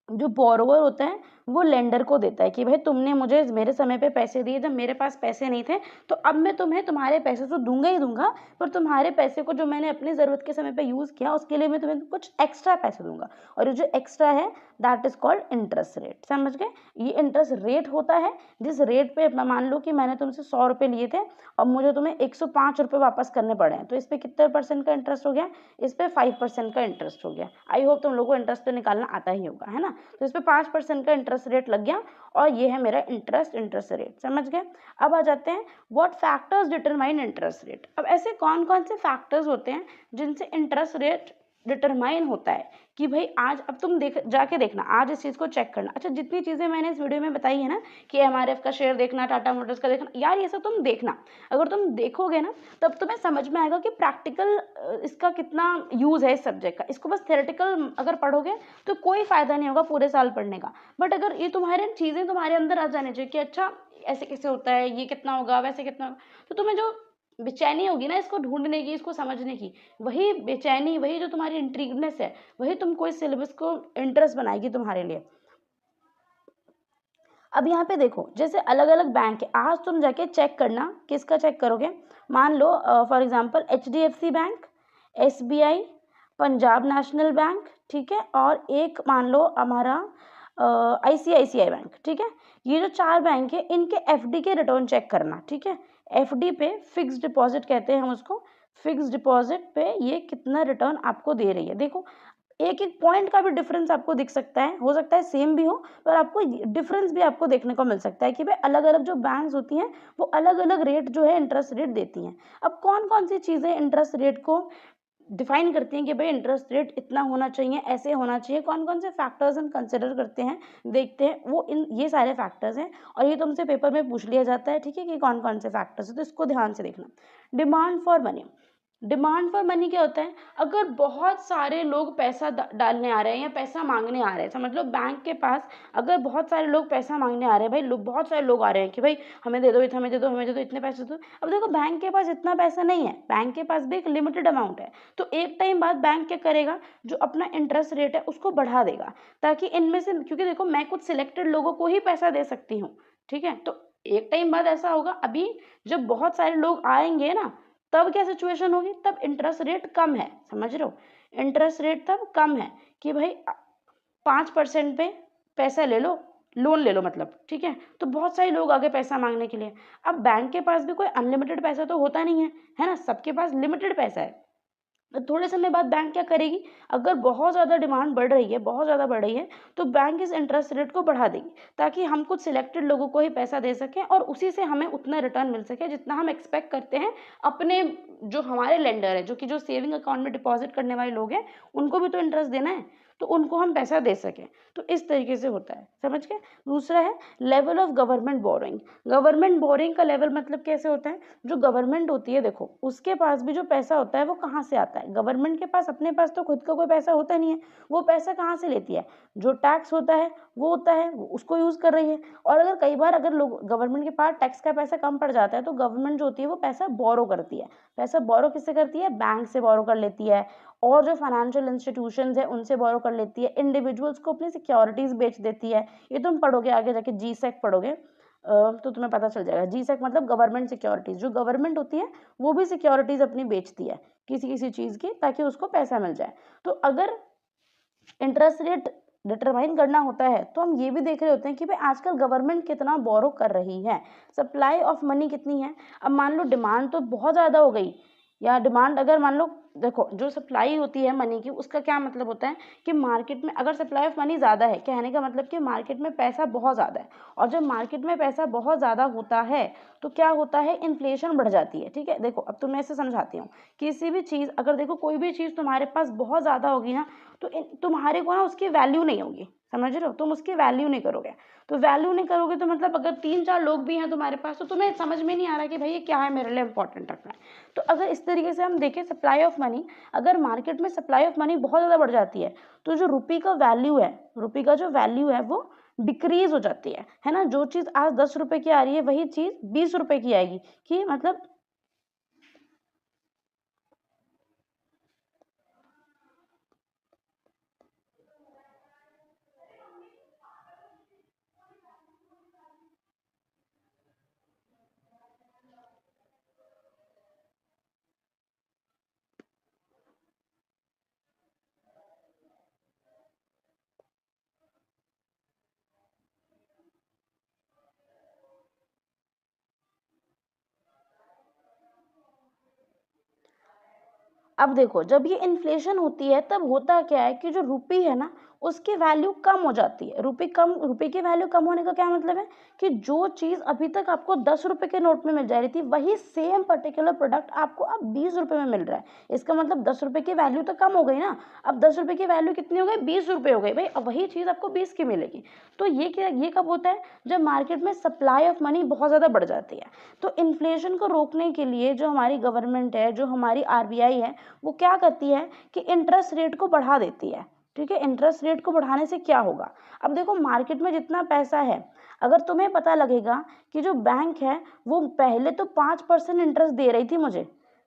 जो बोरोवर होता है वो लेंडर को देता है कि भाई तुमने मुझे मेरे समय पे पैसे दिए जब मेरे पास पैसे नहीं थे, तो अब मैं तुम्हें तुम्हारे पैसे तो दूंगा ही दूंगा, पर तुम्हारे पैसे को जो मैंने अपनी ज़रूरत के समय पे यूज़ किया उसके लिए मैं तुम्हें कुछ एक्स्ट्रा पैसे दूंगा, और ये जो एक्स्ट्रा है that is called interest rate. समझ गए? ये इंटरेस्ट रेट होता है जिस रेट पे, मान लो कि मैंने तुमसे 100 रुपये लिए थे और मुझे तुम्हें 105 रुपये वापस करने पड़े हैं, तो इस पर कितने % का इंटरेस्ट हो गया? इस पर 5% का इंटरेस्ट हो गया। आई होप तुम लोगों को इंटरेस्ट तो निकालना आता ही होगा, है ना। तो इस पर 5% का इंटरेस्ट रेट लग गया और ये है मेरा इंटरेस्ट रेट। समझ गए? अब आ जाते हैं what factors determine interest rate. अब ऐसे कौन कौन से फैक्टर्स होते हैं जिनसे इंटरेस्ट रेट डिटरमाइन होता है कि भाई आज, अब तुम जाके देखना, आज इस चीज़ को चेक करना। अच्छा, जितनी चीज़ें मैंने इस वीडियो में बताई है ना कि एमआरएफ का शेयर देखना, टाटा मोटर्स का देखना, यार ये सब तुम देखना। अगर तुम देखोगे ना तब तुम्हें समझ में आएगा कि प्रैक्टिकल इसका कितना यूज़ है इस सब्जेक्ट का। इसको बस थ्योरेटिकल अगर पढ़ोगे तो कोई फ़ायदा नहीं होगा पूरे साल पढ़ने का। बट अगर ये तुम्हारे चीज़ें तुम्हारे अंदर आ जाने चाहिए कि अच्छा ऐसे कैसे होता है, ये कितना होगा, वैसे कितना होगा, तो तुम्हें जो बेचैनी होगी ना इसको ढूंढने की, इसको समझने की, वही बेचैनी, वही जो तुम्हारी इंट्रीगनेस है, वही तुमको इस सिलेबस को इंटरेस्ट बनाएगी तुम्हारे लिए। अब यहाँ पे देखो, जैसे अलग अलग बैंक है, आज तुम जाके चेक करना, किसका चेक करोगे? मान लो for example HDFC bank, SBI, Punjab national bank, ठीक है, और एक मान लो हमारा ICICI बैंक, ठीक है। ये जो 4 बैंक है इनके FD के रिटर्न चेक करना, ठीक है। FD पे, फिक्स डिपॉजिट कहते हैं हम उसको, फिक्स डिपॉजिट पे ये कितना रिटर्न आपको दे रही है। देखो, एक एक पॉइंट का भी डिफरेंस आपको दिख सकता है, हो सकता है सेम भी हो पर आपको डिफरेंस भी आपको देखने को मिल सकता है कि भाई अलग अलग जो बैंक्स होती हैं वो अलग अलग रेट जो है इंटरेस्ट रेट देती हैं। अब कौन कौन सी चीज़ें इंटरेस्ट रेट को डिफाइन करती हैं कि भाई इंटरेस्ट रेट इतना होना चाहिए, ऐसे होना चाहिए, कौन कौन से फैक्टर्स हम कंसिडर करते हैं, देखते हैं, वो ये सारे फैक्टर्स हैं और ये तुमसे पेपर में पूछ लिया जाता है, ठीक है, कि कौन कौन से फैक्टर्स हैं, तो इसको ध्यान से देखना। Demand for money, demand for money क्या होता है? अगर बहुत सारे लोग पैसा डालने आ रहे हैं या पैसा मांगने आ रहे हैं, समझ लो बैंक के पास अगर बहुत सारे लोग पैसा मांगने आ रहे हैं, भाई लोग बहुत सारे लोग आ रहे हैं कि भाई हमें दे दो, हमें दे दो, हमें दे दो, इतने पैसे दो। अब देखो बैंक के पास इतना पैसा नहीं है, बैंक के पास भी एक लिमिटेड अमाउंट है। तो एक टाइम बाद बैंक क्या करेगा, जो अपना इंटरेस्ट रेट है उसको बढ़ा देगा, ताकि इनमें से, क्योंकि देखो मैं कुछ सिलेक्टेड लोगों को ही पैसा दे सकती हूँ, ठीक है। तो एक टाइम बाद ऐसा होगा, अभी जब बहुत सारे लोग आएंगे ना, तब क्या सिचुएशन होगी, तब इंटरेस्ट रेट कम है, समझ रहे हो? इंटरेस्ट रेट तब कम है कि भाई 5% पे पैसा ले लो, लोन ले लो मतलब, ठीक है। तो बहुत सारे लोग आगे पैसा मांगने के लिए। अब बैंक के पास भी कोई अनलिमिटेड पैसा तो होता नहीं है ना, सबके पास लिमिटेड पैसा है। तो थोड़े समय बाद बैंक क्या करेगी, अगर बहुत ज़्यादा डिमांड बढ़ रही है, बहुत ज़्यादा बढ़ रही है, तो बैंक इस इंटरेस्ट रेट को बढ़ा देगी, ताकि हम कुछ सिलेक्टेड लोगों को ही पैसा दे सकें और उसी से हमें उतना रिटर्न मिल सके जितना हम एक्सपेक्ट करते हैं। अपने जो हमारे लेंडर है, जो सेविंग अकाउंट में डिपॉजिट करने वाले लोग हैं, उनको भी तो इंटरेस्ट देना है, तो उनको हम पैसा दे सकें। तो इस तरीके से होता है, समझ गए। दूसरा है level of government boring. Government boring का लेवल मतलब कैसे होता है, जो गवर्नमेंट होती है, देखो उसके पास भी जो पैसा होता है वो कहाँ से आता है। गवर्नमेंट के पास अपने पास तो खुद का कोई पैसा होता नहीं है, वो पैसा कहाँ से लेती है, जो टैक्स होता है वो होता है, वो उसको यूज़ कर रही है। और अगर कई बार अगर लोग गवर्नमेंट के पास टैक्स का पैसा कम पड़ जाता है, तो गवर्नमेंट जो होती है वो पैसा बोरो करती है। पैसा बोरो किससे करती है, बैंक से बोरो कर लेती है, और जो फाइनेंशियल इंस्टीट्यूशंस है उनसे बोरो कर लेती है, इंडिविजुअल्स को अपनी सिक्योरिटीज बेच देती है। ये तुम पढ़ोगे आगे जाके, जीसेक पढ़ोगे तो तुम्हें पता चल जाएगा। जीसेक मतलब गवर्नमेंट सिक्योरिटीज, जो गवर्नमेंट होती है वो भी सिक्योरिटीज अपनी बेचती है किसी किसी चीज़ की, ताकि उसको पैसा मिल जाए। तो अगर इंटरेस्ट रेट डिटरमाइन करना होता है, तो हम ये भी देख रहे होते हैं कि भाई आजकल गवर्नमेंट कितना बोरो कर रही है, सप्लाई ऑफ मनी कितनी है। अब मान लो डिमांड तो बहुत ज़्यादा हो गई, या डिमांड अगर मान लो, देखो जो सप्लाई होती है मनी की, उसका क्या मतलब होता है कि मार्केट में अगर सप्लाई ऑफ मनी ज़्यादा है, कहने का मतलब कि मार्केट में पैसा बहुत ज़्यादा है, और जब मार्केट में पैसा बहुत ज़्यादा होता है तो क्या होता है, इन्फ्लेशन बढ़ जाती है, ठीक है। देखो अब तुम्हें ऐसे समझाती हूँ, किसी भी चीज़, अगर देखो कोई भी चीज़ तुम्हारे पास बहुत ज़्यादा होगी ना, तो तुम्हारे को ना उसकी वैल्यू नहीं होगी, समझ रहे हो, तुम उसकी वैल्यू नहीं करोगे। तो वैल्यू नहीं करोगे तो मतलब अगर 3-4 लोग भी हैं तुम्हारे पास, तो तुम्हें समझ में नहीं आ रहा कि भाई ये क्या है, मेरे लिए इंपॉर्टेंट रखना है। तो अगर इस तरीके से हम देखें सप्लाई ऑफ मनी, अगर मार्केट में सप्लाई ऑफ मनी बहुत ज़्यादा बढ़ जाती है, तो जो रुपये का वैल्यू है, रुपये का जो वैल्यू है वो डिक्रीज हो जाती है ना। जो चीज़ आज 10 रुपये की आ रही है, वही चीज़ 20 रुपये की आएगी, कि मतलब अब देखो जब ये इन्फ्लेशन होती है, तब होता क्या है कि जो रुपये है ना, उसकी वैल्यू कम हो जाती है। रुपये की वैल्यू कम होने का क्या मतलब है कि जो चीज़ अभी तक आपको 10 रुपये के नोट में मिल जा रही थी, वही सेम पर्टिकुलर प्रोडक्ट आपको अब 20 रुपये में मिल रहा है। इसका मतलब 10 रुपये की वैल्यू तो कम हो गई ना। अब 10 रुपये की वैल्यू कितनी हो गई, 20 रुपये हो गई भाई। अब वही चीज़ आपको 20 की मिलेगी। तो ये कब होता है, जब मार्केट में सप्लाई ऑफ मनी बहुत ज़्यादा बढ़ जाती है। तो इन्फ्लेशन को रोकने के लिए जो हमारी गवर्नमेंट है, जो हमारी आरबीआई है, वो क्या करती है कि इंटरेस्ट रेट को बढ़ा देती है, ठीक है। इंटरेस्ट रेट को बढ़ाने से क्या होगा, अब देखो मार्केट में जितना पैसा है, अगर तुम्हें पता लगेगा कि जो बैंक है वो पहले तो 5% इंटरेस्ट दे रही थी मुझे,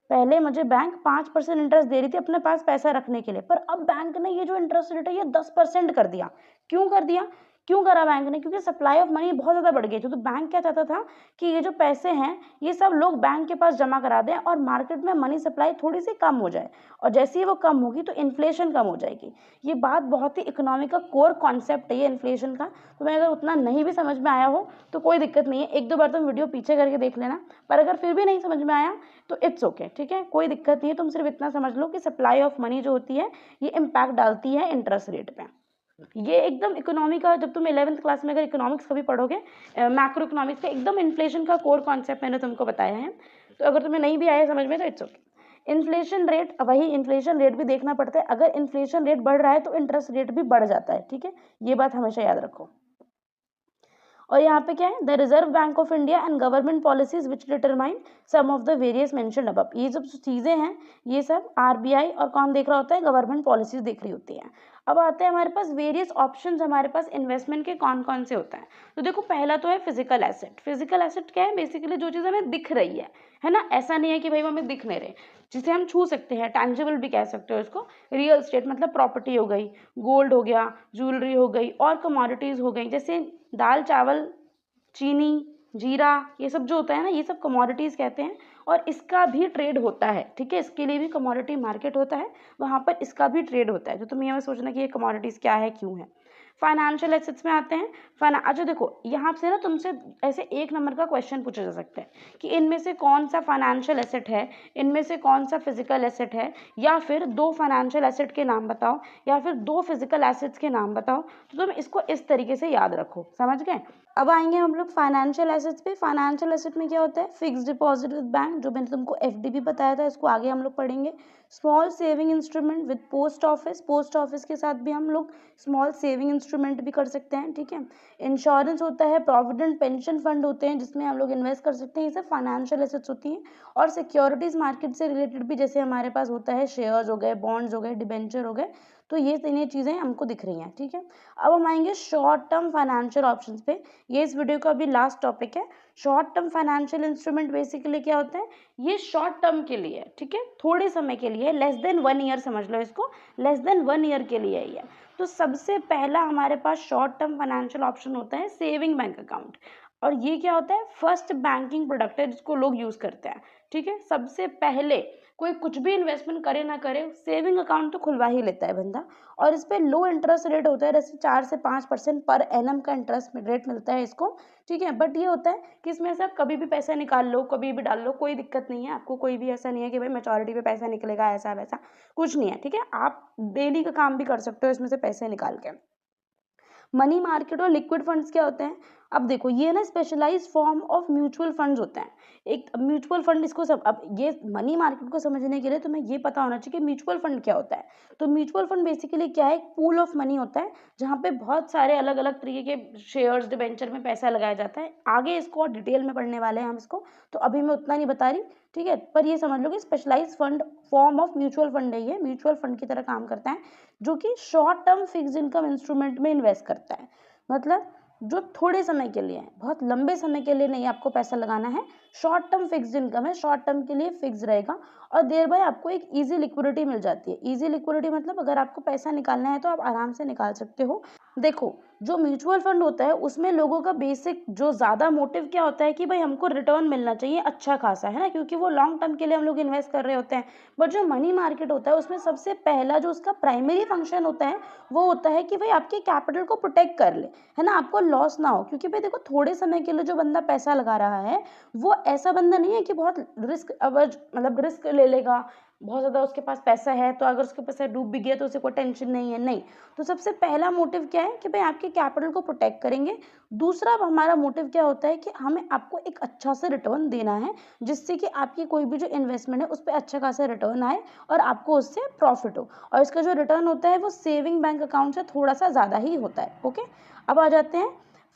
पहले मुझे बैंक 5% इंटरेस्ट दे रही थी अपने पास पैसा रखने के लिए, पर अब बैंक ने ये जो इंटरेस्ट रेट है ये 10% कर दिया। क्यों कर दिया, क्यों करा बैंक ने, क्योंकि सप्लाई ऑफ मनी बहुत ज़्यादा बढ़ गई थी। तो बैंक क्या चाहता था कि ये जो पैसे हैं ये सब लोग बैंक के पास जमा करा दें और मार्केट में मनी सप्लाई थोड़ी सी कम हो जाए, और जैसे ही वो कम होगी तो इन्फ्लेशन कम हो जाएगी। ये बात बहुत ही इकोनॉमिक का कोर कॉन्सेप्ट है ये इन्फ्लेशन का। तो मैं अगर उतना नहीं भी समझ में आया हो तो कोई दिक्कत नहीं है, 1-2 बार तुम वीडियो पीछे करके देख लेना, पर अगर फिर भी नहीं समझ में आया तो इट्स ओके, ठीक है, कोई दिक्कत नहीं है। तुम सिर्फ इतना समझ लो कि सप्लाई ऑफ मनी जो होती है ये इम्पैक्ट डालती है इंटरेस्ट रेट पे। ये एकदम इकोनॉमी का, जब तुम 11th क्लास में अगर इकोनॉमिक्स कभी पढ़ोगे, मैक्रो इकोनॉमिक्स का एकदम इन्फ्लेशन का कोर कॉन्सेप्ट मैंने तुमको बताया है। तो अगर तुम्हें नहीं भी आया समझ में तो इट्स ओके। इन्फ्लेशन रेट, वही इन्फ्लेशन रेट भी देखना पड़ता है, अगर इन्फ्लेशन रेट बढ़ रहा है तो इंटरेस्ट रेट भी बढ़ जाता है, ठीक है, ये बात हमेशा याद रखो। और यहाँ पे क्या है, the Reserve Bank of India and government policies which determine some of the various mentioned above. ये सब चीज़ें हैं, ये सब आरबीआई और कौन देख रहा होता है, गवर्नमेंट पॉलिसीज देख रही होती है। अब आते हैं हमारे पास वेरियस ऑप्शंस, हमारे पास इन्वेस्टमेंट के कौन कौन से होते हैं। तो देखो पहला तो है फिजिकल एसेट। फिजिकल एसेट क्या है, बेसिकली जो चीज़ हमें दिख रही है ना, ऐसा नहीं है कि भाई हमें दिख नहीं रहे, जिसे हम छू सकते हैं, टैंजिबल भी कह सकते हो इसको। रियल एस्टेट मतलब प्रॉपर्टी हो गई, गोल्ड हो गया, ज्वेलरी हो गई और कमोडिटीज़ हो गई, जैसे दाल चावल चीनी जीरा, ये सब जो होता है ना, ये सब कमोडिटीज़ कहते हैं और इसका भी ट्रेड होता है। ठीक है, इसके लिए भी कमोडिटी मार्केट होता है, वहाँ पर इसका भी ट्रेड होता है। तो तुम्हें ये सोचना कि ये कमोडिटीज़ क्या है, क्यों है। फाइनेंशियल एसेट्स में आते हैं। अच्छा देखो, यहाँ से ना तुमसे ऐसे 1 नंबर का क्वेश्चन पूछा जा सकता है कि इनमें से कौन सा फाइनेंशियल एसेट है, इनमें से कौन सा फिजिकल एसेट है, या फिर 2 फाइनेंशियल एसेट के नाम बताओ, या फिर 2 फिजिकल एसेट्स के नाम बताओ। तो तुम इसको इस तरीके से याद रखो, समझ गए। अब आएंगे हम लोग फाइनेंशियल एसेट्स पे। फाइनेंशियल एसेट में क्या होता है, फिक्स डिपॉजिट विद बैंक, जो मैंने तुमको एफडी भी बताया था, इसको आगे हम लोग पढ़ेंगे। Small saving instrument with post office, post office के साथ भी हम लोग स्मॉल सेविंग इंस्ट्रूमेंट भी कर सकते हैं। ठीक है, इंश्योरेंस होता है, प्रोविडेंट पेंशन फंड होते हैं जिसमें हम लोग इन्वेस्ट कर सकते हैं, ये सब फाइनेंशियल एसेट्स होती हैं। और सिक्योरिटीज मार्केट से रिलेटेड भी जैसे हमारे पास होता है, शेयर्स हो गए, बॉन्ड्स हो गए, डिबेंचर हो गए, तो ये तीनों चीज़ें हमको दिख रही हैं। ठीक है, अब हम आएंगे शॉर्ट टर्म फाइनेंशियल ऑप्शंस पे। ये इस वीडियो का भी लास्ट टॉपिक है। Short term financial instrument basically क्या होता है, ये शॉर्ट टर्म के लिए है। ठीक है, थोड़े समय के लिए, लेस देन 1 ईयर समझ लो इसको, लेस देन 1 ईयर के लिए ही है। तो सबसे पहला हमारे पास शॉर्ट टर्म फाइनेंशियल ऑप्शन होता है सेविंग बैंक अकाउंट। और ये क्या होता है, फर्स्ट बैंकिंग प्रोडक्ट है जिसको लोग यूज़ करते हैं। ठीक है, सबसे पहले कोई कुछ भी इन्वेस्टमेंट करे ना करे, सेविंग अकाउंट तो खुलवा ही लेता है बंदा। और इस पर लो इंटरेस्ट रेट होता है, जैसे 4 से 5% पर एनम का इंटरेस्ट रेट मिलता है इसको। ठीक है, बट ये होता है कि इसमें से आप कभी भी पैसा निकाल लो, कभी भी डाल लो, कोई दिक्कत नहीं है आपको। कोई भी ऐसा नहीं है कि भाई मैच्योरिटी पे पैसा निकलेगा, ऐसा वैसा कुछ नहीं है। ठीक है, आप डेली का काम भी कर सकते हो इसमें से पैसे निकाल के। मनी मार्केट और लिक्विड फंड्स क्या होते हैं, अब देखो ये ना specialise form of mutual funds होते हैं। एक म्यूचुअल फंड इसको सब, अब ये मनी मार्केट को समझने के लिए तुम्हें ये पता होना चाहिए कि म्यूचुअल फंड क्या होता है। तो म्यूचुअल फंड बेसिकली क्या है, एक पूल ऑफ मनी होता है जहाँ पे बहुत सारे अलग अलग तरीके के शेयर्स डिबेंचर में पैसा लगाया जाता है। आगे इसको और डिटेल में पढ़ने वाले हैं हम इसको, तो अभी मैं उतना नहीं बता रही। ठीक है, पर ये समझ लो कि specialise fund form of mutual fund है, ये म्यूचुअल फंड की तरह काम करता है, जो कि short term fix income instrument में इन्वेस्ट करता है। मतलब जो थोड़े समय के लिए है, बहुत लंबे समय के लिए नहीं आपको पैसा लगाना है। शॉर्ट टर्म फिक्स्ड इनकम है, शॉर्ट टर्म के लिए फिक्स रहेगा और देर बाय आपको एक इजी लिक्विडिटी मिल जाती है। इजी लिक्विडिटी मतलब अगर आपको पैसा निकालना है तो आप आराम से निकाल सकते हो। देखो, जो म्यूचुअल फंड होता है उसमें लोगों का बेसिक जो ज़्यादा मोटिव क्या होता है कि भाई हमको रिटर्न मिलना चाहिए अच्छा खासा, है ना, क्योंकि वो लॉन्ग टर्म के लिए हम लोग इन्वेस्ट कर रहे होते हैं। बट जो मनी मार्केट होता है उसमें सबसे पहला जो उसका प्राइमरी फंक्शन होता है वो होता है कि भाई आपके कैपिटल को प्रोटेक्ट कर ले, है ना, आपको लॉस ना हो। क्योंकि भाई देखो, थोड़े समय के लिए जो बंदा पैसा लगा रहा है वो ऐसा बंदा नहीं है कि बहुत रिस्क अवर मतलब रिस्क ले लेगा, बहुत ज़्यादा उसके पास पैसा है तो अगर उसके पैसा डूब भी गया तो उसे कोई टेंशन नहीं है, नहीं। तो सबसे पहला मोटिव क्या है कि भाई आपके कैपिटल को प्रोटेक्ट करेंगे। दूसरा हमारा मोटिव क्या होता है कि हमें आपको एक अच्छा सा रिटर्न देना है, जिससे कि आपकी कोई भी जो इन्वेस्टमेंट है उस पर अच्छा खासा रिटर्न आए और आपको उससे प्रॉफिट हो। और इसका जो रिटर्न होता है वो सेविंग बैंक अकाउंट से थोड़ा सा ज़्यादा ही होता है। ओके, अब आ जाते हैं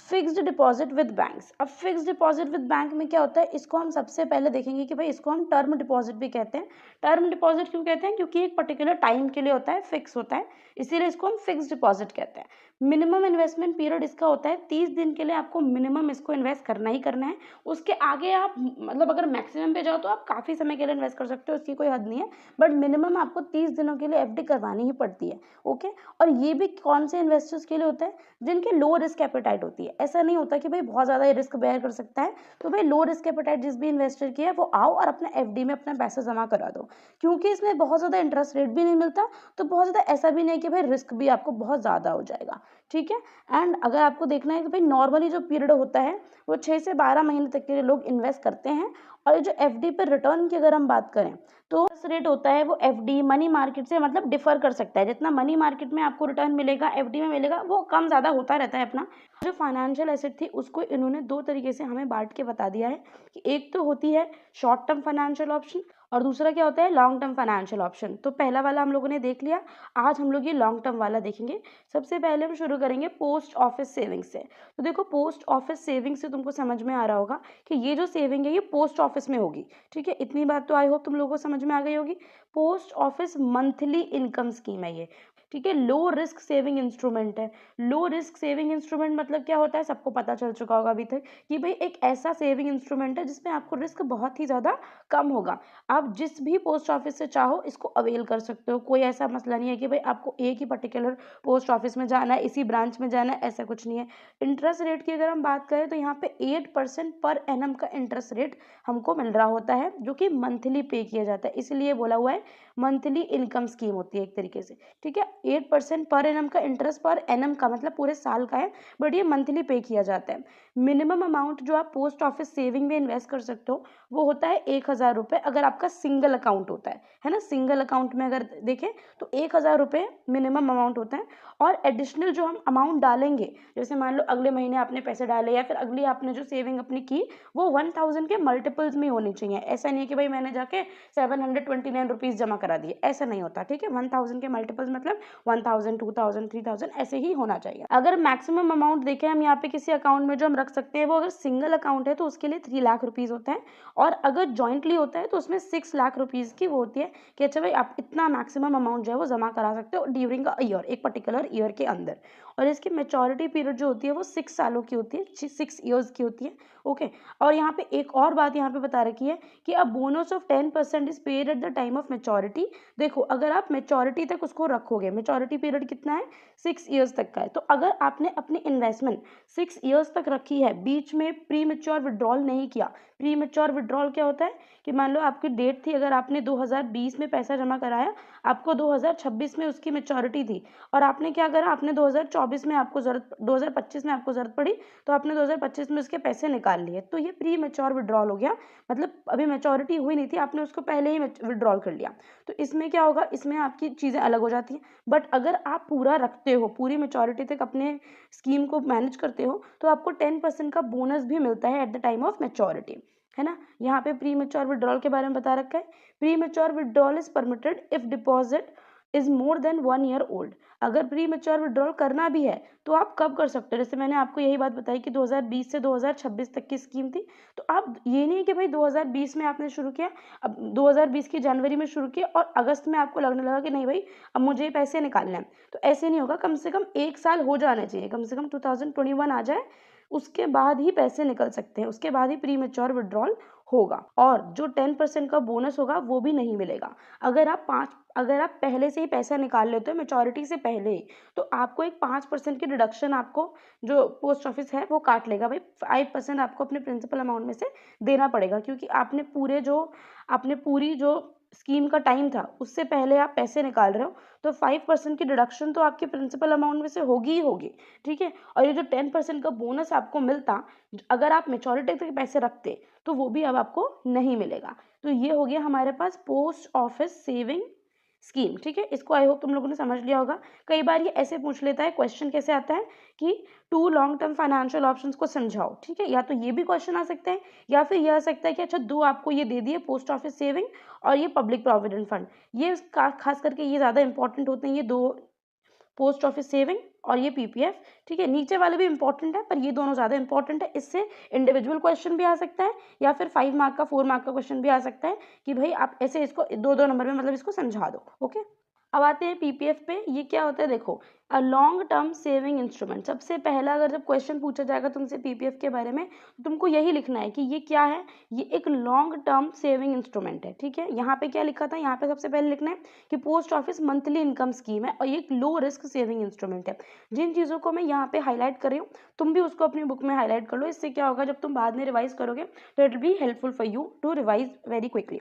फिक्स्ड डिपॉजिट विद बैंक्स। अब फिक्स्ड डिपॉजिट विद बैंक में क्या होता है, इसको हम सबसे पहले देखेंगे कि भाई इसको हम टर्म डिपॉजिट भी कहते हैं। टर्म डिपॉजिट क्यों कहते हैं, क्योंकि एक पर्टिकुलर टाइम के लिए होता है, फिक्स होता है, इसीलिए इसको हम फिक्स्ड डिपॉजिट कहते हैं। मिनिमम इन्वेस्टमेंट पीरियड इसका होता है 30 दिन के लिए आपको मिनिमम इसको इन्वेस्ट करना ही करना है। उसके आगे आप मतलब अगर मैक्सिमम पे जाओ तो आप काफ़ी समय के लिए इन्वेस्ट कर सकते हो, उसकी कोई हद नहीं है, बट मिनिमम आपको 30 दिनों के लिए एफडी करवानी ही पड़ती है। ओके, और ये भी कौन से इन्वेस्टर्स के लिए होता है, जिनके लो रिस्क एपेटाइट होती है। ऐसा नहीं होता कि भाई बहुत ज़्यादा रिस्क बेयर कर सकता है, तो भाई लो रिस्क एपेटाइट जिस भी इन्वेस्टर की है वो आओ और अपना एफडी में अपना पैसा जमा करा दो, क्योंकि इसमें बहुत ज़्यादा इंटरेस्ट रेट भी नहीं मिलता, तो बहुत ज़्यादा ऐसा भी नहीं कि भाई रिस्क भी आपको बहुत ज़्यादा हो जाएगा। ठीक है, एंड अगर आपको देखना है कि भाई नॉर्मली जो पीरियड होता है वो 6 से 12 महीने तक के लिए लोग इन्वेस्ट करते हैं। और जो एफडी पर रिटर्न की अगर हम बात करें तो रेट होता है वो एफडी मनी मार्केट से मतलब डिफर कर सकता है। जितना मनी मार्केट में आपको रिटर्न मिलेगा एफडी में मिलेगा वो कम ज़्यादा होता रहता है अपना। जो फाइनेंशियल एसेट थी उसको इन्होंने 2 तरीके से हमें बांट के बता दिया है कि एक तो होती है शॉर्ट टर्म फाइनेंशियल ऑप्शन और दूसरा क्या होता है, लॉन्ग टर्म फाइनेंशियल ऑप्शन। तो पहला वाला हम लोगों ने देख लिया, आज हम लोग ये लॉन्ग टर्म वाला देखेंगे। सबसे पहले हम शुरू करेंगे पोस्ट ऑफिस सेविंग से। तो देखो पोस्ट ऑफिस सेविंग से तुमको समझ में आ रहा होगा कि ये जो सेविंग है ये पोस्ट ऑफिस में होगी, ठीक है। इतनी बात तो आई होप तुम लोगों को समझ में आ गई होगी। Post office monthly income scheme है ये, ठीक है। लो रिस्क सेविंग इंस्ट्रूमेंट है। लो रिस्क सेविंग इंस्ट्रूमेंट मतलब क्या होता है, सबको पता चल चुका होगा अभी तक कि भाई एक ऐसा सेविंग इंस्ट्रूमेंट है जिसमें आपको रिस्क बहुत ही ज़्यादा कम होगा। आप जिस भी पोस्ट ऑफिस से चाहो इसको अवेल कर सकते हो। कोई ऐसा मसला नहीं है कि भाई आपको एक ही पर्टिकुलर पोस्ट ऑफिस में जाना है, इसी ब्रांच में जाना है, ऐसा कुछ नहीं है। इंटरेस्ट रेट की अगर हम बात करें तो यहाँ पे 8% पर एनम का इंटरेस्ट रेट हमको मिल रहा होता है, जो कि मंथली पे किया जाता है, इसलिए बोला हुआ है मंथली इनकम स्कीम होती है एक तरीके से, ठीक है। 8% पर एनम का इंटरेस्ट, पर एनम का मतलब पूरे साल का है, बट ये मंथली पे किया जाता है। मिनिमम अमाउंट जो आप पोस्ट ऑफिस सेविंग में इन्वेस्ट कर सकते हो वो होता है 1,000 रुपये, अगर आपका सिंगल अकाउंट होता है ना। सिंगल अकाउंट में अगर देखें तो 1,000 रुपये मिनिमम अमाउंट होता है। और एडिशनल जो हम अमाउंट डालेंगे, जैसे मान लो अगले महीने आपने पैसे डाले या फिर अगली आपने जो सेविंग अपनी की वो 1,000 के मल्टीपल्स में होनी चाहिए। ऐसा नहीं है कि भाई मैंने जाके 729 रुपीज़ जमा करा दिए, ऐसा नहीं होता, ठीक है। 1,000 के मल्टीपल्स मतलब 1,000, 2,000, 3,000 ऐसे ही होना चाहिए। अगर मैक्सिमम अमाउंट देखें हम यहाँ पे किसी अकाउंट में जो हम रख सकते हैं, वो अगर सिंगल अकाउंट है तो उसके लिए 3 लाख रुपीज़ होते हैं, और अगर जॉइंटली होता है तो उसमें 6 लाख रुपीज़ की वो होती है कि अच्छा भाई आप इतना मैक्सिमम अमाउंट जो है वो जमा करा सकते हो ड्यूरिंग अ ईयर, एक पर्टिकुलर ईयर के अंदर। और इसकी मैच्योरिटी पीरियड जो होती है वो 6 सालों की होती है, 6 ईयर्स की होती है, ओके। और यहाँ पे एक और बात यहाँ पे बता रखी है कि a bonus of 10% is paid at the time of maturity. देखो अगर आप मैच्योरिटी तक उसको रखोगे, मैच्योरिटी पीरियड कितना है, 6 ईयर्स तक का है, तो अगर आपने अपनी इन्वेस्टमेंट 6 ईयर्स तक रखी है, बीच में प्री मैच्योर विड्रॉल नहीं किया। प्री मैच्योर विड्रॉल क्या होता है कि मान लो आपकी डेट थी, अगर आपने 2020 में पैसा जमा कराया, आपको 2026 में उसकी मैच्योरिटी थी, और आपने क्या करा, आपने 2024 में आपको जरूरत 2025 में आपको जरूरत पड़ी तो आपने 2025 में उसके पैसे निकाल लिए, तो ये प्री मैच्योर विड्रॉल हो गया। मतलब अभी मैच्योरिटी हुई नहीं थी, आपने उसको पहले ही विड्रॉल कर लिया। तो इसमें क्या होगा, इसमें आपकी चीज़ें अलग हो जाती हैं। बट अगर आप पूरा रखते हो, पूरी मैच्योरिटी तक अपने स्कीम को मैनेज करते हो, तो आपको 10% का बोनस भी मिलता है at the time of maturity, है ना। यहाँ पे प्री मैच्योर विड्रॉल के बारे में बता रखा है। Pre mature withdrawal is permitted if deposit is more than 1 year old. अगर प्री मैच्योर विड्रॉल करना भी है तो आप कब कर सकते हो, जैसे मैंने आपको यही बात बताई कि 2020 से 2026 तक की स्कीम थी, तो आप ये नहीं कि भाई 2020 में आपने शुरू किया, अब 2020 की जनवरी में शुरू किया और अगस्त में आपको लगने लगा कि नहीं भाई अब मुझे पैसे निकालने हैं, तो ऐसे नहीं होगा। कम से कम 1 साल हो जाना चाहिए, कम से कम 2021 आ जाए, उसके बाद ही पैसे निकल सकते हैं, उसके बाद ही प्री मैच्योर विड्रॉल होगा। और जो 10% का बोनस होगा वो भी नहीं मिलेगा। अगर आप पहले से ही पैसा निकाल लेते हो मैच्योरिटी से पहले ही, तो आपको एक 5% की डिडक्शन आपको जो पोस्ट ऑफिस है वो काट लेगा भाई। 5% आपको अपने प्रिंसिपल अमाउंट में से देना पड़ेगा, क्योंकि आपने पूरी जो स्कीम का टाइम था उससे पहले आप पैसे निकाल रहे हो, तो 5% की डिडक्शन तो आपके प्रिंसिपल अमाउंट में से होगी ही होगी, ठीक है। और ये जो 10% का बोनस आपको मिलता, अगर आप मैच्योरिटी तक पैसे रखते, तो वो भी अब आपको नहीं मिलेगा। तो ये हो गया हमारे पास पोस्ट ऑफिस सेविंग स्कीम, ठीक है। इसको आई होप तुम लोगों ने समझ लिया होगा। कई बार ये ऐसे पूछ लेता है, क्वेश्चन कैसे आता है कि 2 लॉन्ग टर्म फाइनेंशियल ऑप्शंस को समझाओ, ठीक है। या तो ये भी क्वेश्चन आ सकता है, या फिर यह आ सकता है कि अच्छा 2 आपको ये दे दिए, पोस्ट ऑफिस सेविंग और ये पब्लिक प्रोविडेंट फंड, ये खास करके ये ज़्यादा इंपॉर्टेंट होते हैं, ये 2, पोस्ट ऑफिस सेविंग और ये पीपीएफ, ठीक है। नीचे वाले भी इंपॉर्टेंट है पर ये दोनों ज़्यादा इंपॉर्टेंट है। इससे इंडिविजुअल क्वेश्चन भी आ सकता है, या फिर 5 मार्क का 4 मार्क का क्वेश्चन भी आ सकता है कि भाई आप ऐसे इसको 2-2 नंबर में मतलब इसको समझा दो, ओके। अब आते हैं पीपीएफ पे। ये क्या होता है, देखो a long term saving instrument. सबसे पहला अगर जब क्वेश्चन पूछा जाएगा तुमसे पीपीएफ के बारे में, तो तुमको यही लिखना है कि ये क्या है, ये एक लॉन्ग टर्म सेविंग इंस्ट्रूमेंट है, ठीक है। यहाँ पे क्या लिखा था, यहाँ पे सबसे पहले लिखना है कि post office monthly income scheme है और ये एक लो रिस्क सेविंग इंस्ट्रूमेंट है। जिन चीज़ों को मैं यहाँ पे हाईलाइट कर रही हूँ, तुम भी उसको अपनी बुक में हाईलाइट कर लो। इससे क्या होगा, जब तुम बाद में रिवाइज करोगे तो it will be helpful for you to revise very quickly.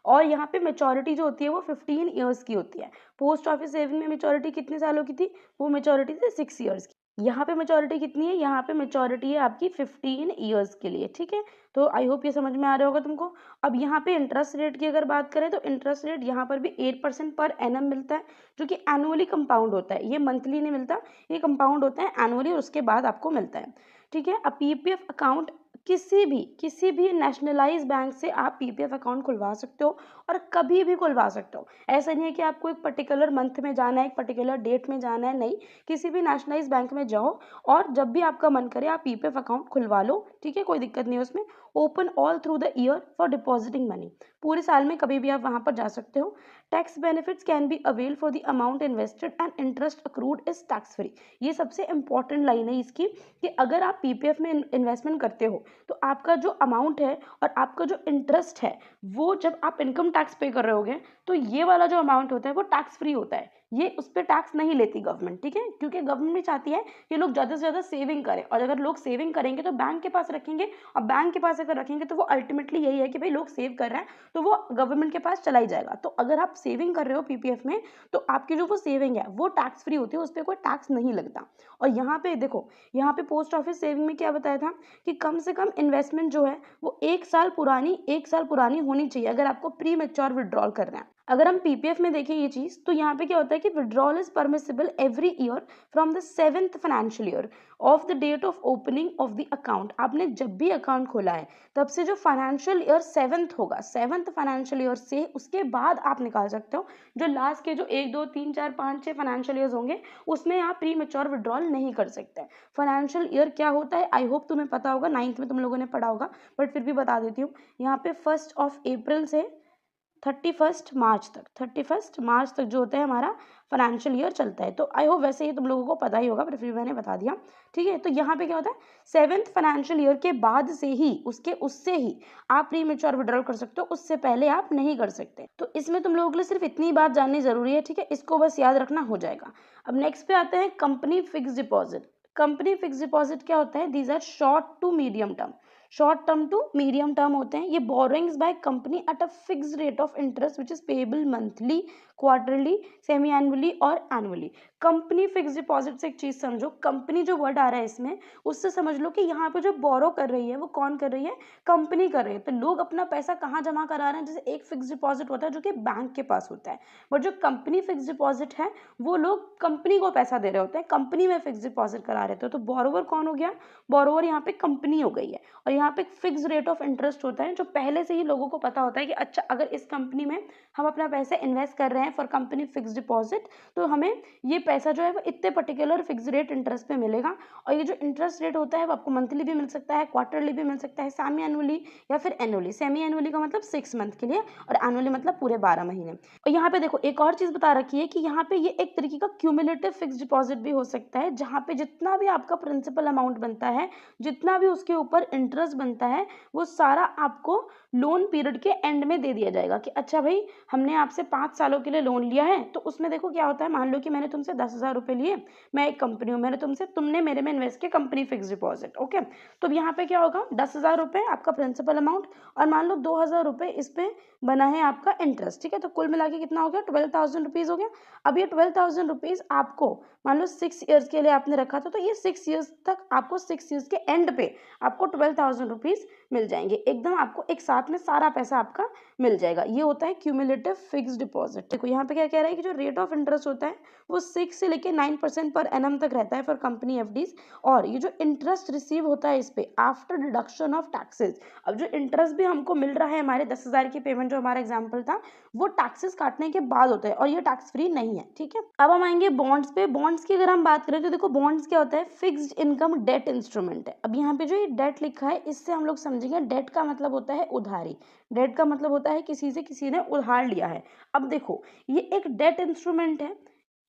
और यहाँ पे मैच्योरिटी जो होती है वो 15 ईयर्स की होती है। पोस्ट ऑफिस सेविंग में मैच्योरिटी कितने सालों की थी, वो मैच्योरिटी थी 6 ईयर्स की। यहाँ पे मैच्योरिटी कितनी है, यहाँ पे मैच्योरिटी है आपकी 15 ईयर्स के लिए, ठीक है। तो आई होप ये समझ में आ रहा होगा तुमको। अब यहाँ पे इंटरेस्ट रेट की अगर बात करें तो इंटरेस्ट रेट यहाँ पर भी 8% पर एनम मिलता है, जो कि एनुअली कंपाउंड होता है। ये मंथली नहीं मिलता, ये कंपाउंड होता है एनुअली और उसके बाद आपको मिलता है, ठीक है। अब पीपीएफ अकाउंट किसी भी नेशनलाइज बैंक से आप पीपीएफ अकाउंट खुलवा सकते हो और कभी भी खुलवा सकते हो। ऐसा नहीं है कि आपको एक पर्टिकुलर मंथ में जाना है, एक पर्टिकुलर डेट में जाना है, नहीं, किसी भी नेशनलाइज बैंक में जाओ और जब भी आपका मन करे आप पीपीएफ अकाउंट खुलवा लो, ठीक है, कोई दिक्कत नहीं है उसमें। Open all through the year for depositing money, पूरे साल में कभी भी आप वहां पर जा सकते हो। Tax benefits can be avail for the amount invested and interest accrued is tax free. ये सबसे इंपॉर्टेंट लाइन है इसकी कि अगर आप पीपीएफ में इन्वेस्टमेंट करते हो तो आपका जो अमाउंट है और आपका जो इंटरेस्ट है वो जब आप इनकम टैक्स पे कर रहे होगे तो ये वाला जो अमाउंट होता है वो टैक्स फ्री होता है, ये उस पर टैक्स नहीं लेती गवर्नमेंट, ठीक है, क्योंकि गवर्नमेंट भी चाहती है कि लोग ज़्यादा से ज़्यादा सेविंग करें, और अगर लोग सेविंग करेंगे तो बैंक के पास रखेंगे, और बैंक के पास अगर रखेंगे तो वो अल्टीमेटली यही है कि भाई लोग सेव कर रहे हैं तो वो गवर्नमेंट के पास चला ही जाएगा। तो अगर आप सेविंग कर रहे हो पीपीएफ में तो आपकी जो वो सेविंग है वो टैक्स फ्री होती है, उस पर कोई टैक्स नहीं लगता। और यहाँ पे देखो, यहाँ पे पोस्ट ऑफिस सेविंग में क्या बताया था कि कम से कम इन्वेस्टमेंट जो है वो 1 साल पुरानी होनी चाहिए अगर आपको प्री मेच्योर विड्रॉल करना है। अगर हम पीपीएफ में देखें ये चीज तो यहाँ पे क्या होता है कि withdrawal is permissible every year from the 7th financial year of the date of opening of the account. आपने जब भी अकाउंट खोला है तब से जो फाइनेंशियल ईयर 7th होगा, 7th फाइनेंशियल ईयर से उसके बाद आप निकाल सकते हो। जो लास्ट के जो 1 2 3 4 5 6 फाइनेंशियल ईयर्स होंगे उसमें आप प्री मेच्योर विड्रॉल नहीं कर सकते। फाइनेंशियल ईयर क्या होता है आई होप तुम्हें पता होगा, 9th में तुम लोगों ने पढ़ा होगा, बट फिर भी बता देती हूँ। यहाँ पे 1 अप्रैल से 31 मार्च तक जो होता है हमारा फाइनेंशियल ईयर चलता है। तो आई होप वैसे ही तुम लोगों को पता ही होगा, पर फिर मैंने बता दिया, ठीक है। तो यहाँ पे क्या होता है 7th फाइनेंशियल ईयर के बाद से ही उससे ही आप प्री मेच्योर विड्रॉल कर सकते हो, उससे पहले आप नहीं कर सकते। तो इसमें तुम लोगों के लिए सिर्फ इतनी बात जाननी जरूरी है, ठीक है, इसको बस याद रखना हो जाएगा। अब नेक्स्ट पे आते हैं company fix deposit. Company fix deposit क्या होता है? These are short to medium term, short term to medium term होते हैं। ये borrowings by company at a fixed rate of interest which is payable monthly, quarterly, semi annually और annually. Company fix deposit से एक चीज समझो, company जो word आ रहा है इसमें उससे समझ लो कि यहाँ पे जो बोरो कर रही है वो कौन कर रही है? कंपनी कर रही है। तो लोग अपना पैसा कहाँ जमा करा रहे हैं? जैसे एक फिक्स डिपॉजिट होता है जो कि बैंक के पास होता है, बट जो कंपनी फिक्स डिपॉजिट है वो लोग कंपनी को पैसा दे रहे होते हैं, कंपनी में फिक्स डिपॉजिट करा रहे थे। तो बोरोवर कौन हो गया? बोरोवर यहाँ पे कंपनी हो गई है। और यहाँ पे एक फिक्स रेट ऑफ इंटरेस्ट होता है जो पहले से ही लोगों को पता होता है कि अच्छा अगर इस कंपनी में हम अपना पैसा इन्वेस्ट कर रहे हैं फॉर कंपनी फिक्स डिपॉजिट तो हमें ये पैसा जो है वो इतने पर्टिकुलर फिक्स रेट इंटरेस्ट पे मिलेगा। और ये जो इंटरेस्ट रेट होता है वो आपको मंथली भी मिल सकता है, क्वार्टरली भी मिल सकता है, सेमी एनुअली या फिर एनुअली। सेमी एनुअली का मतलब 6 मंथ के लिए और एनुअली मतलब पूरे 12 महीने। और यहाँ पे देखो एक और चीज बता रखी है कि यहाँ पे ये एक तरीके का क्यूमुलेटिव फिक्स डिपॉजिट भी हो सकता है, जहाँ पे जितना भी आपका प्रिंसिपल अमाउंट बनता है, जितना भी उसके ऊपर इंटरेस्ट बनता है वो सारा आपको लोन पीरियड के एंड में दे दिया जाएगा कि अच्छा भाई हमने आपसे 5 सालों के लिए लोन लिया है। तो उसमें देखो क्या होता है, मान लो कि मैंने तुमसे 10,000 रुपए लिए, मैं एक कंपनी हूँ, तुमने मेरे में इन्वेस्ट किया कंपनी फिक्स डिपॉजिट, ओके। तो यहाँ पे क्या होगा, 10,000 रुपए आपका प्रिंसिपल अमाउंट और मान लो 2,000 रुपए इस पे बना है आपका इंटरेस्ट, ठीक है। तो कुल मिला के कितना हो गया? 12,000 रुपीज हो गया। अब ये 12,000 रुपीज आपको मान लो 6 ईयर्स के लिए आपने रखा था, तो ये 6 ईयर्स तक आपको 6 ईयर्स के एंड पे आपको 12,000 रुपीज मिल जाएंगे, एकदम आपको एक साथ में सारा पैसा आपका मिल जाएगा। ये होता है क्यूमुलेटिव फिक्स डिपॉजिट। देखो यहाँ पे क्या कह रहा है कि जो रेट ऑफ इंटरेस्ट होता है वो 6 से लेके 9% पर एनम तक रहता है फॉर कंपनी एफडीज। और ये जो इंटरेस्ट रिसीव होता है इस पे आफ्टर डिडक्शन ऑफ टैक्सेस, अब जो इंटरेस्ट भी हमको मिल रहा है हमारे 10,000 की पेमेंट जो हमारा एग्जाम्पल था वो टैक्सेस काटने के बाद होता है और ये टैक्स फ्री नहीं है, ठीक है। अब हम आएंगे बॉन्ड्स पे। बॉन्ड्स की अगर हम बात करें तो देखो बॉन्ड्स क्या होता है? फिक्स्ड इनकम डेट इंस्ट्रूमेंट है। अब यहाँ पे जो ये डेट लिखा है इससे हम लोग समझेंगे डेट का मतलब होता है उधारी। डेट का मतलब होता है किसी से किसी ने उधार लिया है। अब देखो ये एक डेट इंस्ट्रूमेंट है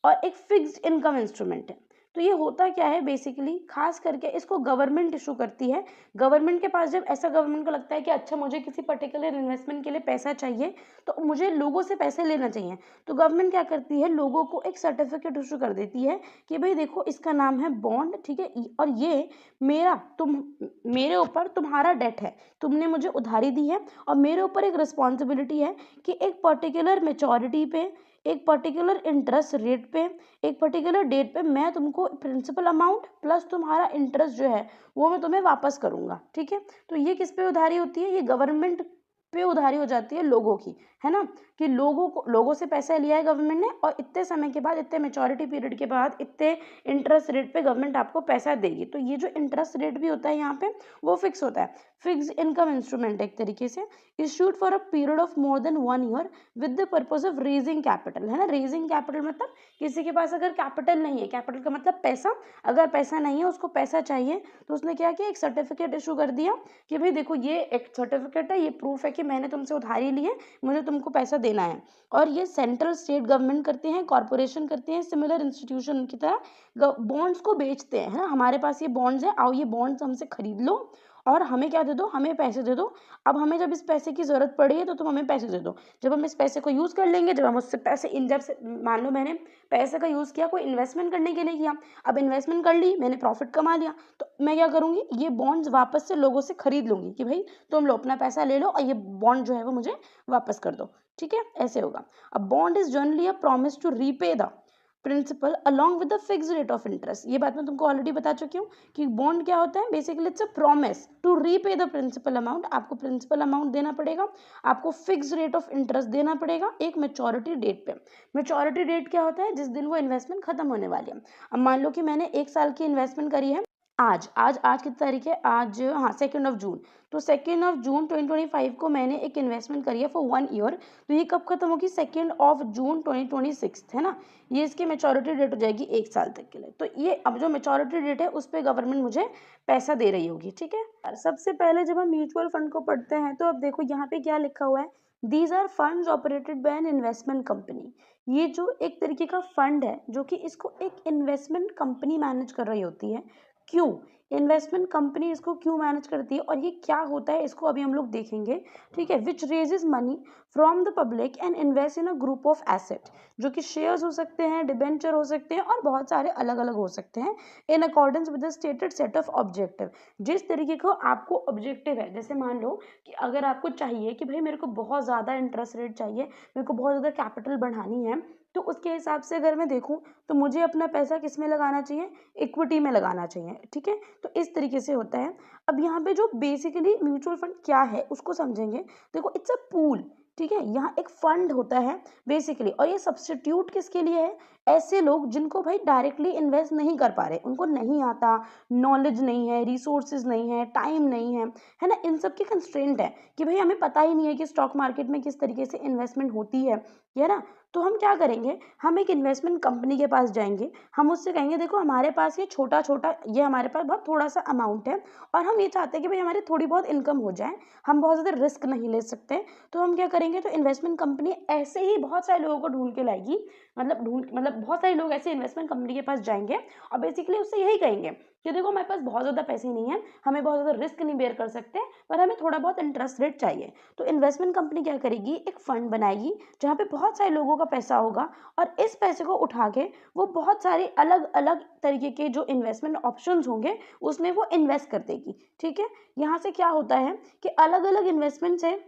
और एक फिक्स्ड इनकम इंस्ट्रूमेंट है। तो ये होता क्या है बेसिकली, खास करके इसको गवर्नमेंट इशू करती है। गवर्नमेंट के पास जब ऐसा गवर्नमेंट को लगता है कि अच्छा मुझे किसी पर्टिकुलर इन्वेस्टमेंट के लिए पैसा चाहिए तो मुझे लोगों से पैसे लेना चाहिए, तो गवर्नमेंट क्या करती है, लोगों को एक सर्टिफिकेट इशू कर देती है कि भाई देखो इसका नाम है बॉन्ड, ठीक है, और ये मेरे ऊपर तुम्हारा डेट है, तुमने मुझे उधारी दी है और मेरे ऊपर एक रिस्पॉन्सिबिलिटी है कि एक पर्टिकुलर मेच्योरिटी पे, एक पर्टिकुलर इंटरेस्ट रेट पे, एक पर्टिकुलर डेट पे मैं तुमको प्रिंसिपल अमाउंट प्लस तुम्हारा इंटरेस्ट जो है वो मैं तुम्हें वापस करूंगा, ठीक है। तो ये किस पे उधारी होती है? ये गवर्नमेंट पे उधारी हो जाती है लोगों की, है ना, कि लोगों से पैसा लिया है गवर्नमेंट ने और इतने समय के बाद, इतने मेच्योरिटी पीरियड के बाद, इतने इंटरेस्ट रेट पे गवर्नमेंट आपको पैसा देगी। तो ये जो इंटरेस्ट रेट भी होता है यहाँ पे वो फिक्स होता है। फिक्स इनकम इंस्ट्रूमेंट एक तरीके से, issued for a period of more than 1 year with the purpose of raising capital, है ना। रेजिंग कैपिटल मतलब किसी के पास अगर कैपिटल नहीं है, कैपिटल का मतलब पैसा, अगर पैसा नहीं है उसको पैसा चाहिए, तो उसने क्या किया, एक सर्टिफिकेट इशू कर दिया कि भाई देखो ये एक सर्टिफिकेट है, ये प्रूफ है कि मैंने तुमसे उधारी ली है, मुझे तुमको पैसा देना है। और ये सेंट्रल स्टेट गवर्नमेंट करते हैं, कॉर्पोरेशन करते हैं, सिमिलर इंस्टीट्यूशन की तरह बॉन्ड्स को बेचते हैं, है ना। हमारे पास ये बॉन्ड्स है, आओ ये बॉन्ड्स हमसे खरीद लो और हमें क्या दे दो, हमें पैसे दे दो। अब हमें जब इस पैसे की जरूरत पड़ी है तो तुम हमें पैसे दे दो। जब हम इस पैसे को यूज कर लेंगे, जब हम उससे पैसे इन जब से मान लो मैंने पैसे का यूज किया कोई इन्वेस्टमेंट करने के लिए किया, अब इन्वेस्टमेंट कर ली, मैंने प्रॉफिट कमा लिया, तो मैं क्या करूंगी, ये बॉन्ड्स वापस से लोगों से खरीद लूंगी कि भाई तुम लो अपना पैसा ले लो और ये बॉन्ड जो है वो मुझे वापस कर दो, ठीक है, ऐसे होगा। अब bond is generally a promise to repay the principal along with the fix rate of interest. ये बात मैं तुमको ऑलरेडी बता चुकी हूँ कि बॉन्ड क्या होता है, basically it's a promise to repay the principal amount. आपको प्रिंसिपल अमाउंट देना पड़ेगा, आपको फिक्स रेट ऑफ इंटरेस्ट देना पड़ेगा एक मेच्योरिटी डेट पे। मेच्योरिटी डेट क्या होता है, जिस दिन वो इन्वेस्टमेंट खत्म होने वाली है। अब मान लो कि मैंने 1 साल की इन्वेस्टमेंट करी है, आज कितनी तारीख है, आज हाँ 2 जून। तो 2 जून 2025 को मैंने एक इन्वेस्टमेंट करी है फॉर 1 ईयर। तो ये कब खत्म होगी, 2 जून 2026, है ना। ये इसकी मेच्योरिटी डेट हो जाएगी 1 साल तक के लिए। तो ये अब जो मेच्योरिटी डेट है उस पर गवर्नमेंट मुझे पैसा दे रही होगी, ठीक है। सबसे पहले जब हम म्यूचुअल फंड को पढ़ते हैं तो अब देखो यहाँ पे क्या लिखा हुआ है, these are funds operated by an investment company. ये जो एक तरीके का फंड है जो कि इसको एक इन्वेस्टमेंट कंपनी मैनेज कर रही होती है। क्यों इन्वेस्टमेंट कंपनी इसको क्यों मैनेज करती है और ये क्या होता है इसको अभी हम लोग देखेंगे, ठीक है। Which raises money from the public and invest in a group of asset, जो कि शेयर्स हो सकते हैं, डिबेंचर हो सकते हैं और बहुत सारे अलग अलग हो सकते हैं, in accordance with the stated set of objective. जिस तरीके का आपको ऑब्जेक्टिव है, जैसे मान लो कि अगर आपको चाहिए कि भाई मेरे को बहुत ज़्यादा इंटरेस्ट रेट चाहिए, मेरे को बहुत ज़्यादा कैपिटल बढ़ानी है, तो उसके हिसाब से अगर मैं देखूं तो मुझे अपना पैसा किस में लगाना चाहिए, इक्विटी में लगाना चाहिए, ठीक है। तो इस तरीके से होता है। अब यहाँ पे जो बेसिकली म्यूचुअल फंड क्या है उसको समझेंगे। देखो इट्स अ पूल, ठीक है, यहाँ एक फंड होता है बेसिकली, और ये सब्स्टिट्यूट किसके लिए है, ऐसे लोग जिनको भाई डायरेक्टली इन्वेस्ट नहीं कर पा रहे, उनको नहीं आता, नॉलेज नहीं है, रिसोर्सेज नहीं है, टाइम नहीं है ना, इन सब की कंस्ट्रेंट है कि भाई हमें पता ही नहीं है कि स्टॉक मार्केट में किस तरीके से इन्वेस्टमेंट होती है ना। तो हम क्या करेंगे, हम एक इन्वेस्टमेंट कंपनी के पास जाएंगे, हम उससे कहेंगे देखो हमारे पास ये छोटा छोटा, ये हमारे पास बहुत थोड़ा सा अमाउंट है और हम ये चाहते हैं कि भाई हमारी थोड़ी बहुत इनकम हो जाए, हम बहुत ज़्यादा रिस्क नहीं ले सकते। तो हम क्या करेंगे, तो इन्वेस्टमेंट कंपनी ऐसे ही बहुत सारे लोगों को ढूंढ के लाएगी, मतलब बहुत सारे लोग ऐसे इन्वेस्टमेंट कंपनी के पास जाएंगे और बेसिकली उससे यही कहेंगे कि देखो हमारे पास बहुत ज़्यादा पैसे नहीं है, हमें बहुत ज़्यादा रिस्क नहीं बेयर कर सकते, पर हमें थोड़ा बहुत इंटरेस्ट रेट चाहिए। तो इन्वेस्टमेंट कंपनी क्या करेगी, एक फंड बनाएगी जहाँ पे बहुत सारे लोगों का पैसा होगा और इस पैसे को उठा के वो बहुत सारे अलग अलग तरीके के जो इन्वेस्टमेंट ऑप्शंस होंगे उसमें वो इन्वेस्ट कर देगी, ठीक है। यहाँ से क्या होता है कि अलग अलग इन्वेस्टमेंट से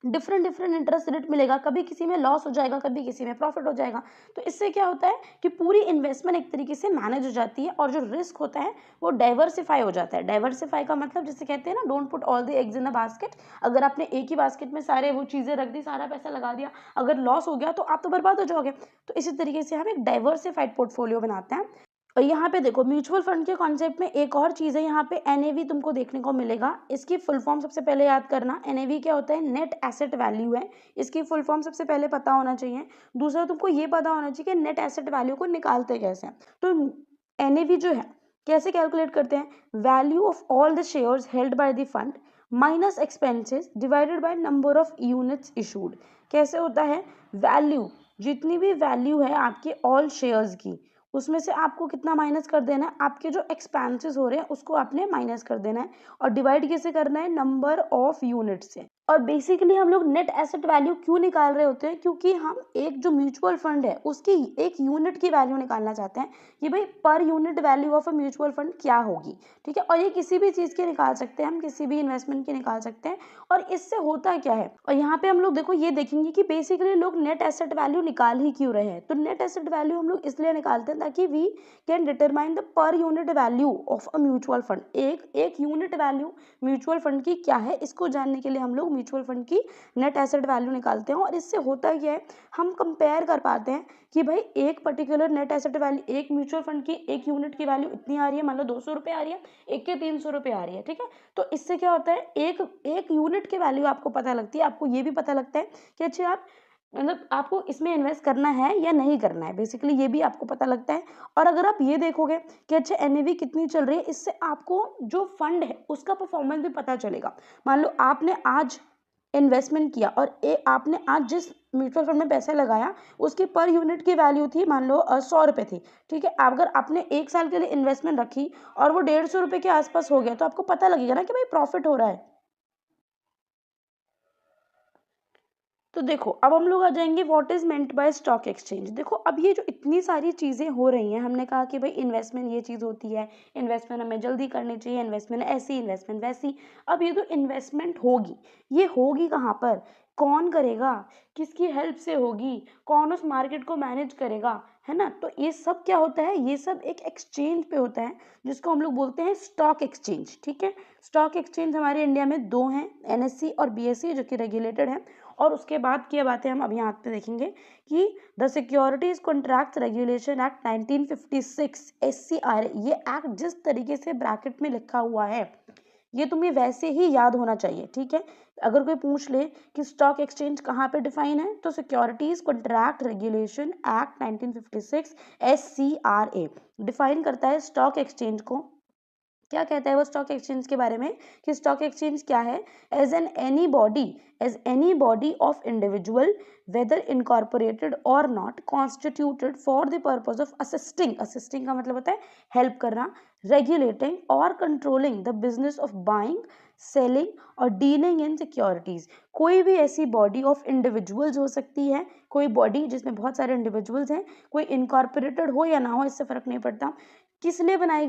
डिफरेंट डिफरेंट इंटरेस्ट रेट मिलेगा, कभी किसी में लॉस हो जाएगा, कभी किसी में प्रॉफिट हो जाएगा। तो इससे क्या होता है कि पूरी इन्वेस्टमेंट एक तरीके से मैनेज हो जाती है और जो रिस्क होता है वो डाइवर्सिफाई हो जाता है। डाइवर्सिफाई का मतलब जिसे कहते हैं ना, don't put all the eggs in the basket. अगर आपने एक ही बास्केट में सारे वो चीज़ें रख दी, सारा पैसा लगा दिया, अगर लॉस हो गया तो आप तो बर्बाद हो जाओगे। तो इसी तरीके से हम एक डाइवर्सिफाइड पोर्टफोलियो बनाते हैं। और यहाँ पे देखो म्यूचुअल फंड के कॉन्सेप्ट में एक और चीज़ है, यहाँ पे एनएवी तुमको देखने को मिलेगा। इसकी फुल फॉर्म सबसे पहले याद करना, एनएवी क्या होता है, नेट एसेट वैल्यू है। इसकी फुल फॉर्म सबसे पहले पता होना चाहिए। दूसरा तुमको ये पता होना चाहिए कि नेट एसेट वैल्यू को निकालते कैसे हैं। तो एनएवी जो है कैसे कैलकुलेट करते हैं, value of all the shares held by the fund minus expenses divided by number of units issued. कैसे होता है, वैल्यू, जितनी भी वैल्यू है आपके ऑल शेयर्स की, उसमें से आपको कितना माइनस कर देना है, आपके जो एक्सपेंसेस हो रहे हैं उसको आपने माइनस कर देना है और डिवाइड कैसे करना है, नंबर ऑफ यूनिट से। और बेसिकली हम लोग नेट एसेट वैल्यू क्यों निकाल रहे होते हैं, क्योंकि हम एक जो म्यूचुअल फंड है उसकी एक यूनिट की वैल्यू निकालना चाहते हैं कि भाई पर unit value of a mutual fund क्या होगी, ठीक है। और ये किसी भी चीज़ की निकाल सकते हैं हम, किसी भी इन्वेस्टमेंट की निकाल सकते हैं। और इससे होता क्या है, और यहाँ पे हम लोग देखो ये देखेंगे कि बेसिकली लोग नेट एसेट वैल्यू निकाल ही क्यों रहे हैं। तो नेट एसेट वैल्यू हम लोग इसलिए निकालते हैं ताकि we can determine the per unit value of a mutual fund. एक यूनिट वैल्यू म्यूचुअल फंड की क्या है, इसको जानने के लिए हम लोग म्यूचुअल फंड की नेट एसेट वैल्यू निकालते हैं। और इससे होता क्या है, हम कंपेयर कर पाते हैं कि भाई एक पर्टिकुलर नेट एसेट वैल्यू, एक म्यूचुअल फंड की एक यूनिट की वैल्यू इतनी आ रही है, मान लो 200 रुपये आ रही है, एक के 300 रुपये आ रही है, ठीक है। तो इससे क्या होता है, एक यूनिट की वैल्यू आपको पता लगती है। आपको ये भी पता लगता है कि अच्छा आप मतलब आपको इसमें इन्वेस्ट करना है या नहीं करना है, बेसिकली ये भी आपको पता लगता है। और अगर आप ये देखोगे कि अच्छा एनएवी कितनी चल रही है, इससे आपको जो फंड है उसका परफॉर्मेंस भी पता चलेगा। मान लो आपने आज इन्वेस्टमेंट किया और आपने आज जिस म्यूचुअल फंड में पैसा लगाया उसकी पर यूनिट की वैल्यू थी मान लो 100 रुपये थी, ठीक है। अगर आपने 1 साल के लिए इन्वेस्टमेंट रखी और वो 150 रुपये के आसपास हो गया, तो आपको पता लगेगा ना कि भाई प्रॉफिट हो रहा है। तो देखो अब हम लोग आ जाएंगे what is meant by stock exchange. देखो अब ये जो इतनी सारी चीज़ें हो रही हैं, हमने कहा कि भाई इन्वेस्टमेंट ये चीज़ होती है, इन्वेस्टमेंट हमें जल्दी करनी चाहिए, इन्वेस्टमेंट ऐसी, इन्वेस्टमेंट वैसी। अब ये जो इन्वेस्टमेंट होगी, ये होगी कहाँ पर, कौन करेगा, किसकी हेल्प से होगी, कौन उस मार्केट को मैनेज करेगा, है ना। तो ये सब क्या होता है, ये सब एक एक्सचेंज पे होता है जिसको हम लोग बोलते हैं स्टॉक एक्सचेंज, ठीक है। स्टॉक एक्सचेंज हमारे इंडिया में 2 हैं, एनएससी और बीएससी, जो कि रेगुलेटेड है। और उसके बाद की बातें हम अब यहाँ पे देखेंगे कि the securities contract regulation act 1956 SCRA, ये एक्ट जिस तरीके से ब्रैकेट में लिखा हुआ है ये तुम्हें वैसे ही याद होना चाहिए, ठीक है। अगर कोई पूछ ले कि स्टॉक एक्सचेंज कहाँ पे डिफाइन है, तो securities contract regulation act 1956 SCRA define करता है स्टॉक एक्सचेंज को। क्या कहता है वो स्टॉक एक्सचेंज के बारे में, कि स्टॉक एक्सचेंज क्या है, as any body of individual whether incorporated or not constituted for the purpose of assisting का मतलब होता है हेल्प करना, regulating or controlling the business of buying, selling or dealing in securities. कोई भी ऐसी बॉडी ऑफ इंडिविजुअल्स हो सकती है, कोई बॉडी जिसमें बहुत सारे इंडिविजुअल्स हैं, कोई इनकॉर्पोरेटेड हो या ना हो, इससे फर्क नहीं पड़ता। किस लिए बनाई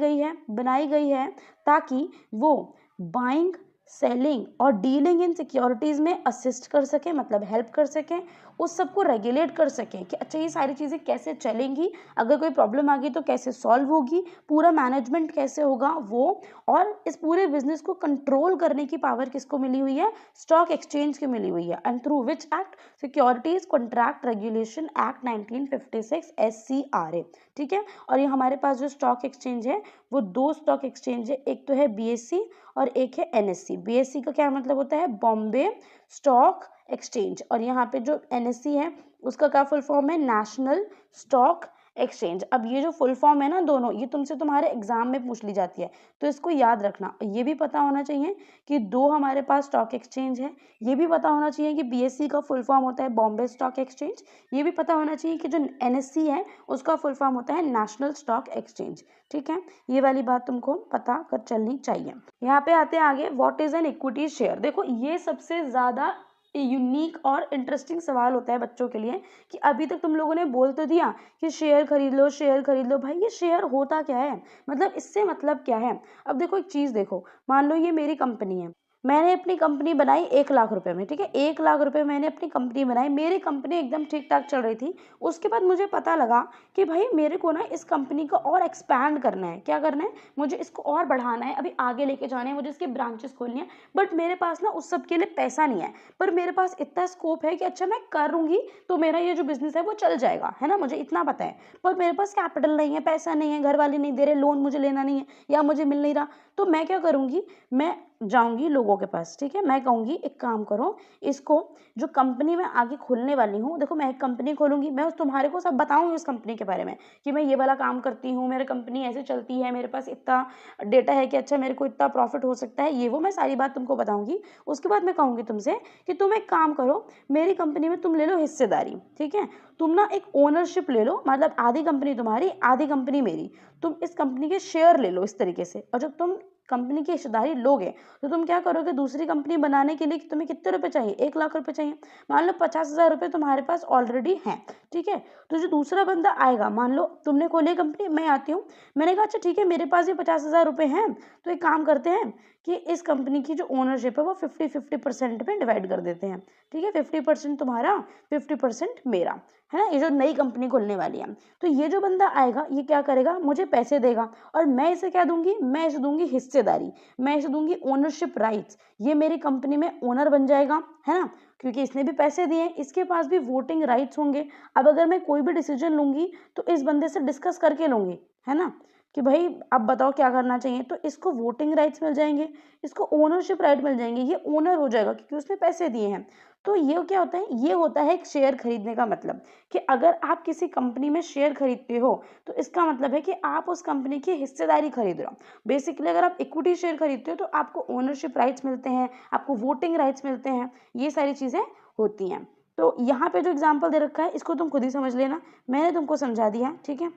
गई है ताकि वो buying, selling or dealing in securities में असिस्ट कर सके, मतलब हेल्प कर सकें, उस सबको रेगुलेट कर सकें कि अच्छा ये सारी चीज़ें कैसे चलेंगी, अगर कोई प्रॉब्लम आ गई तो कैसे सॉल्व होगी, पूरा मैनेजमेंट कैसे होगा वो। और इस पूरे बिजनेस को कंट्रोल करने की पावर किसको मिली हुई है, स्टॉक एक्सचेंज की मिली हुई है। And through which act, securities contract regulation act 1956 SCRA, ठीक है। और ये हमारे पास जो स्टॉक एक्सचेंज है वो 2 स्टॉक एक्सचेंज है, एक तो है बीएससी और एक है एनएससी। बीएससी का क्या मतलब होता है, बॉम्बे स्टॉक एक्सचेंज, और यहाँ पे जो एनएससी है उसका क्या फुल फॉर्म है, नेशनल स्टॉक एक्सचेंज। अब ये जो फुल फॉर्म है ना दोनों, ये तुमसे तुम्हारे एग्जाम में पूछ ली जाती है, तो इसको याद रखना। ये भी पता होना चाहिए कि 2 हमारे पास स्टॉक एक्सचेंज है, ये भी पता होना चाहिए कि बीएससी का फुल फॉर्म होता है बॉम्बे स्टॉक एक्सचेंज, ये भी पता होना चाहिए कि जो एनएससी है उसका फुल फॉर्म होता है नेशनल स्टॉक एक्सचेंज, ठीक है। ये वाली बात तुमको पता कर चलनी चाहिए। यहाँ पे आते हैं आगे, what is an equity share. देखो ये सबसे ज्यादा यूनिक और इंटरेस्टिंग सवाल होता है बच्चों के लिए कि अभी तक तुम लोगों ने बोल तो दिया कि शेयर खरीद लो, भाई ये शेयर होता क्या है, मतलब इससे मतलब क्या है। अब देखो एक चीज़ देखो, मान लो ये मेरी कंपनी है, मैंने अपनी कंपनी बनाई 1 लाख रुपए में, ठीक है। 1 लाख रुपए मैंने अपनी कंपनी बनाई, मेरी कंपनी एकदम ठीक ठाक चल रही थी। उसके बाद मुझे पता लगा कि भाई मेरे को ना इस कंपनी को और एक्सपैंड करना है, क्या करना है, मुझे इसको और बढ़ाना है, अभी आगे लेके जाना है, मुझे इसके ब्रांचेस खोलनी है। बट मेरे पास ना उस सब के लिए पैसा नहीं है, पर मेरे पास इतना स्कोप है कि अच्छा मैं करूँगी तो मेरा ये जो बिजनेस है वो चल जाएगा, है ना, मुझे इतना पता है। पर मेरे पास कैपिटल नहीं है, पैसा नहीं है, घर वाले नहीं दे रहे, लोन मुझे लेना नहीं है या मुझे मिल नहीं रहा, तो मैं क्या करूँगी, मैं जाऊंगी लोगों के पास, ठीक है। मैं कहूँगी एक काम करो, इसको जो कंपनी मैं आगे खोलने वाली हूँ, देखो मैं एक कंपनी खोलूंगी, मैं उस तुम्हारे को सब बताऊंगी उस कंपनी के बारे में कि मैं ये वाला काम करती हूँ, मेरी कंपनी ऐसे चलती है, मेरे पास इतना डेटा है कि अच्छा मेरे को इतना प्रॉफिट हो सकता है, ये वो मैं सारी बात तुमको बताऊंगी। उसके बाद मैं कहूँगी तुमसे कि तुम एक काम करो, मेरी कंपनी में तुम ले लो हिस्सेदारी, ठीक है। तुम ना एक ओनरशिप ले लो, मतलब आधी कंपनी तुम्हारी आधी कंपनी मेरी, तुम इस कंपनी के शेयर ले लो इस तरीके से। और जब तुम कंपनी की हिस्सेदारी लोगे तो तुम क्या करोगे, दूसरी कंपनी बनाने के लिए तुम्हें कितने रुपए चाहिए, 1 लाख रुपए चाहिए। मान लो 50,000 रुपये तुम्हारे पास ऑलरेडी हैं, ठीक है। तो जो दूसरा बंदा आएगा, मान लो तुमने खोली कंपनी, मैं आती हूँ, मैंने कहा अच्छा ठीक है मेरे पास ये 50,000 रुपये हैं, तो एक काम करते हैं कि इस कंपनी की जो ओनरशिप है वो 50-50% में डिवाइड कर देते हैं, ठीक है, 50% तुम्हारा 50% मेरा, है ना, ये जो नई कंपनी खुलने वाली है। तो ये जो बंदा आएगा ये क्या करेगा, मुझे पैसे देगा और मैं इसे क्या दूंगी, मैं इसे दूंगी हिस्सेदारी, मैं इसे दूंगी ओनरशिप राइट्स, ये मेरी कंपनी में ओनर बन जाएगा, है ना, क्योंकि इसने भी पैसे दिए, इसके पास भी वोटिंग राइट्स होंगे। अब अगर मैं कोई भी डिसीजन लूंगी तो इस बंदे से डिस्कस करके लूंगी, है ना, कि भाई अब बताओ क्या करना चाहिए, तो इसको वोटिंग राइट्स मिल जाएंगे, इसको ओनरशिप राइट मिल जाएंगे, ये ओनर हो जाएगा क्योंकि उसने पैसे दिए हैं। तो ये क्या होता है, ये होता है एक शेयर खरीदने का मतलब, कि अगर आप किसी कंपनी में शेयर खरीदते हो तो इसका मतलब है कि आप उस कंपनी की हिस्सेदारी खरीद रहे हो। बेसिकली अगर आप इक्विटी शेयर खरीदते हो तो आपको ओनरशिप राइट्स मिलते हैं, आपको वोटिंग राइट्स मिलते हैं, ये सारी चीज़ें होती हैं। तो यहाँ पे जो एग्जाम्पल दे रखा है इसको तुम खुद ही समझ लेना, मैंने तुमको समझा दिया है, ठीक है।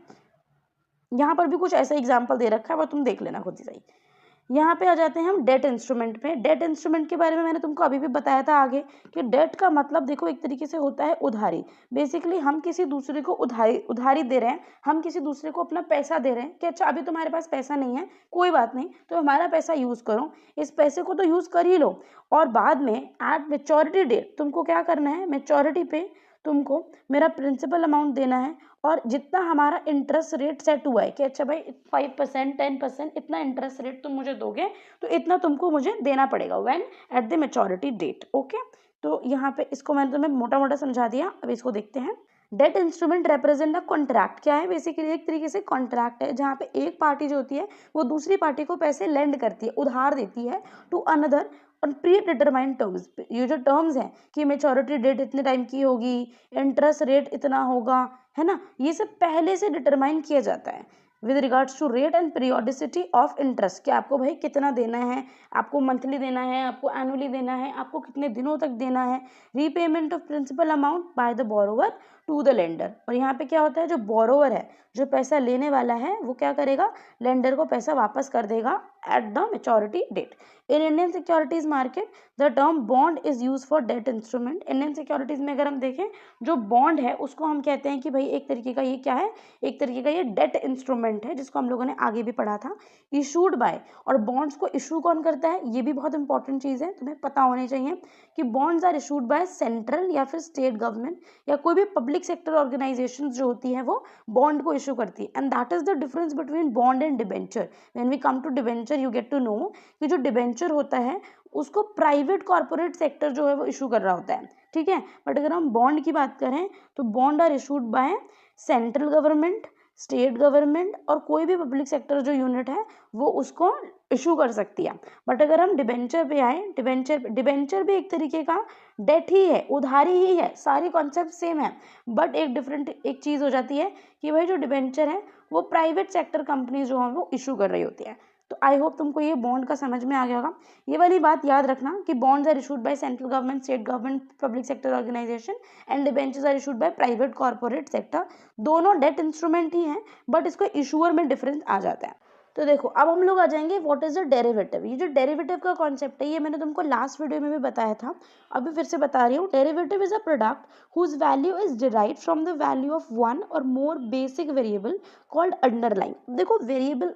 यहाँ पर भी कुछ ऐसा एग्जाम्पल दे रखा है, वो तुम देख लेना खुद ही सही। यहाँ पे आ जाते हैं हम डेट इंस्ट्रूमेंट पे। डेट इंस्ट्रूमेंट के बारे में मैंने तुमको अभी भी बताया था आगे, कि डेट का मतलब देखो एक तरीके से होता है उधारी। बेसिकली हम किसी दूसरे को उधारी दे रहे हैं, हम किसी दूसरे को अपना पैसा दे रहे हैं कि अच्छा अभी तुम्हारे पास पैसा नहीं है, कोई बात नहीं, तो हमारा पैसा यूज़ करो, इस पैसे को तो यूज़ कर ही लो, और बाद में एट मेच्योरिटी डेट तुमको क्या करना है, मेच्योरिटी पे तुमको मेरा प्रिंसिपल अमाउंट देना है, और जितना हमारा इंटरेस्ट रेट सेट हुआ है कि अच्छा भाई 5% 10% इतना इंटरेस्ट रेट तुम मुझे दोगे, तो इतना तुमको मुझे देना पड़ेगा when at the maturity date. Okay, तो यहाँ पे इसको मैंने तुम्हें मोटा मोटा समझा दिया, अब इसको देखते हैं। Debt instrument represent a contract. क्या है, बेसिकली एक तरीके से कॉन्ट्रैक्ट है जहाँ पे एक पार्टी जो होती है वो दूसरी पार्टी को पैसे लेंड करती है, उधार देती है to another on pre determined terms. ये जो टर्म्स हैं कि मेच्योरिटी डेट इतने टाइम की होगी, इंटरेस्ट रेट इतना होगा, है ना, ये सब पहले से डिटरमाइन किया जाता है with regards to rate and periodicity of interest, कि आपको भाई कितना देना है, आपको मंथली देना है, आपको एनुअली देना है, आपको कितने दिनों तक देना है। Repayment of principal amount by the borrower to the lender. और यहाँ पे क्या होता है, जो बोरोवर है, जो पैसा लेने वाला है, वो क्या करेगा, लेंडर को पैसा वापस कर देगा at the maturity date. In Indian securities market the term bond is use for debt instrument. Indian securities में अगर हम देखें, जो बॉन्ड है उसको हम कहते हैं कि भाई एक तरीके का ये क्या है, एक तरीके का ये डेट इंस्ट्रूमेंट है, जिसको हम लोगों ने आगे भी पढ़ा था। इशूड बाय, और बॉन्ड्स को इशू कौन करता है, ये भी बहुत इंपॉर्टेंट चीज़ है, तुम्हें पता होनी चाहिए कि bonds are issued by central या फिर स्टेट गवर्नमेंट, या कोई भी पब्लिक सेक्टर ऑर्गेनाइजेशन जो होती है वो बॉन्ड को इशू करती है। And that is the difference between bond and debenture. When we come to debenture you get to know कि जो डिबेंचर होता है उसको प्राइवेट कॉर्पोरेट सेक्टर जो है वो इशू कर रहा होता है, ठीक है। बट अगर हम बॉन्ड की बात करें तो bond are issued by central government, state government, और कोई भी पब्लिक सेक्टर जो यूनिट है वो उसको इशू कर सकती है। बट अगर हम डिबेंचर पे आए, डिबेंचर भी एक तरीके का डेट ही है, उधारी ही है, सारी कॉन्सेप्ट सेम है, बट एक चीज़ हो जाती है कि भाई जो डिबेंचर है वो प्राइवेट सेक्टर कंपनी जो है वो इशू कर रही होती है। तो आई होप तुमको ये बॉन्ड का समझ में आ गया होगा। ये वाली बात याद रखना कि bonds are issued by central government, state government, public sector organisation, and debentures are issued by private corporate sector. दोनों डेट इंस्ट्रूमेंट ही हैं, बट इसको इशूअर में डिफरेंस आ जाता है। तो देखो अब हम लोग आ जाएंगे व्हाट इज द डेरिवेटिव। ये जो डेरिवेटिव का कॉन्सेप्ट है ये मैंने तुमको लास्ट वीडियो में भी बताया था, अभी फिर से बता रही हूँ। Derivative is a product whose value is derived from the value of one or more basic variable called underline. देखो वेरिएबल,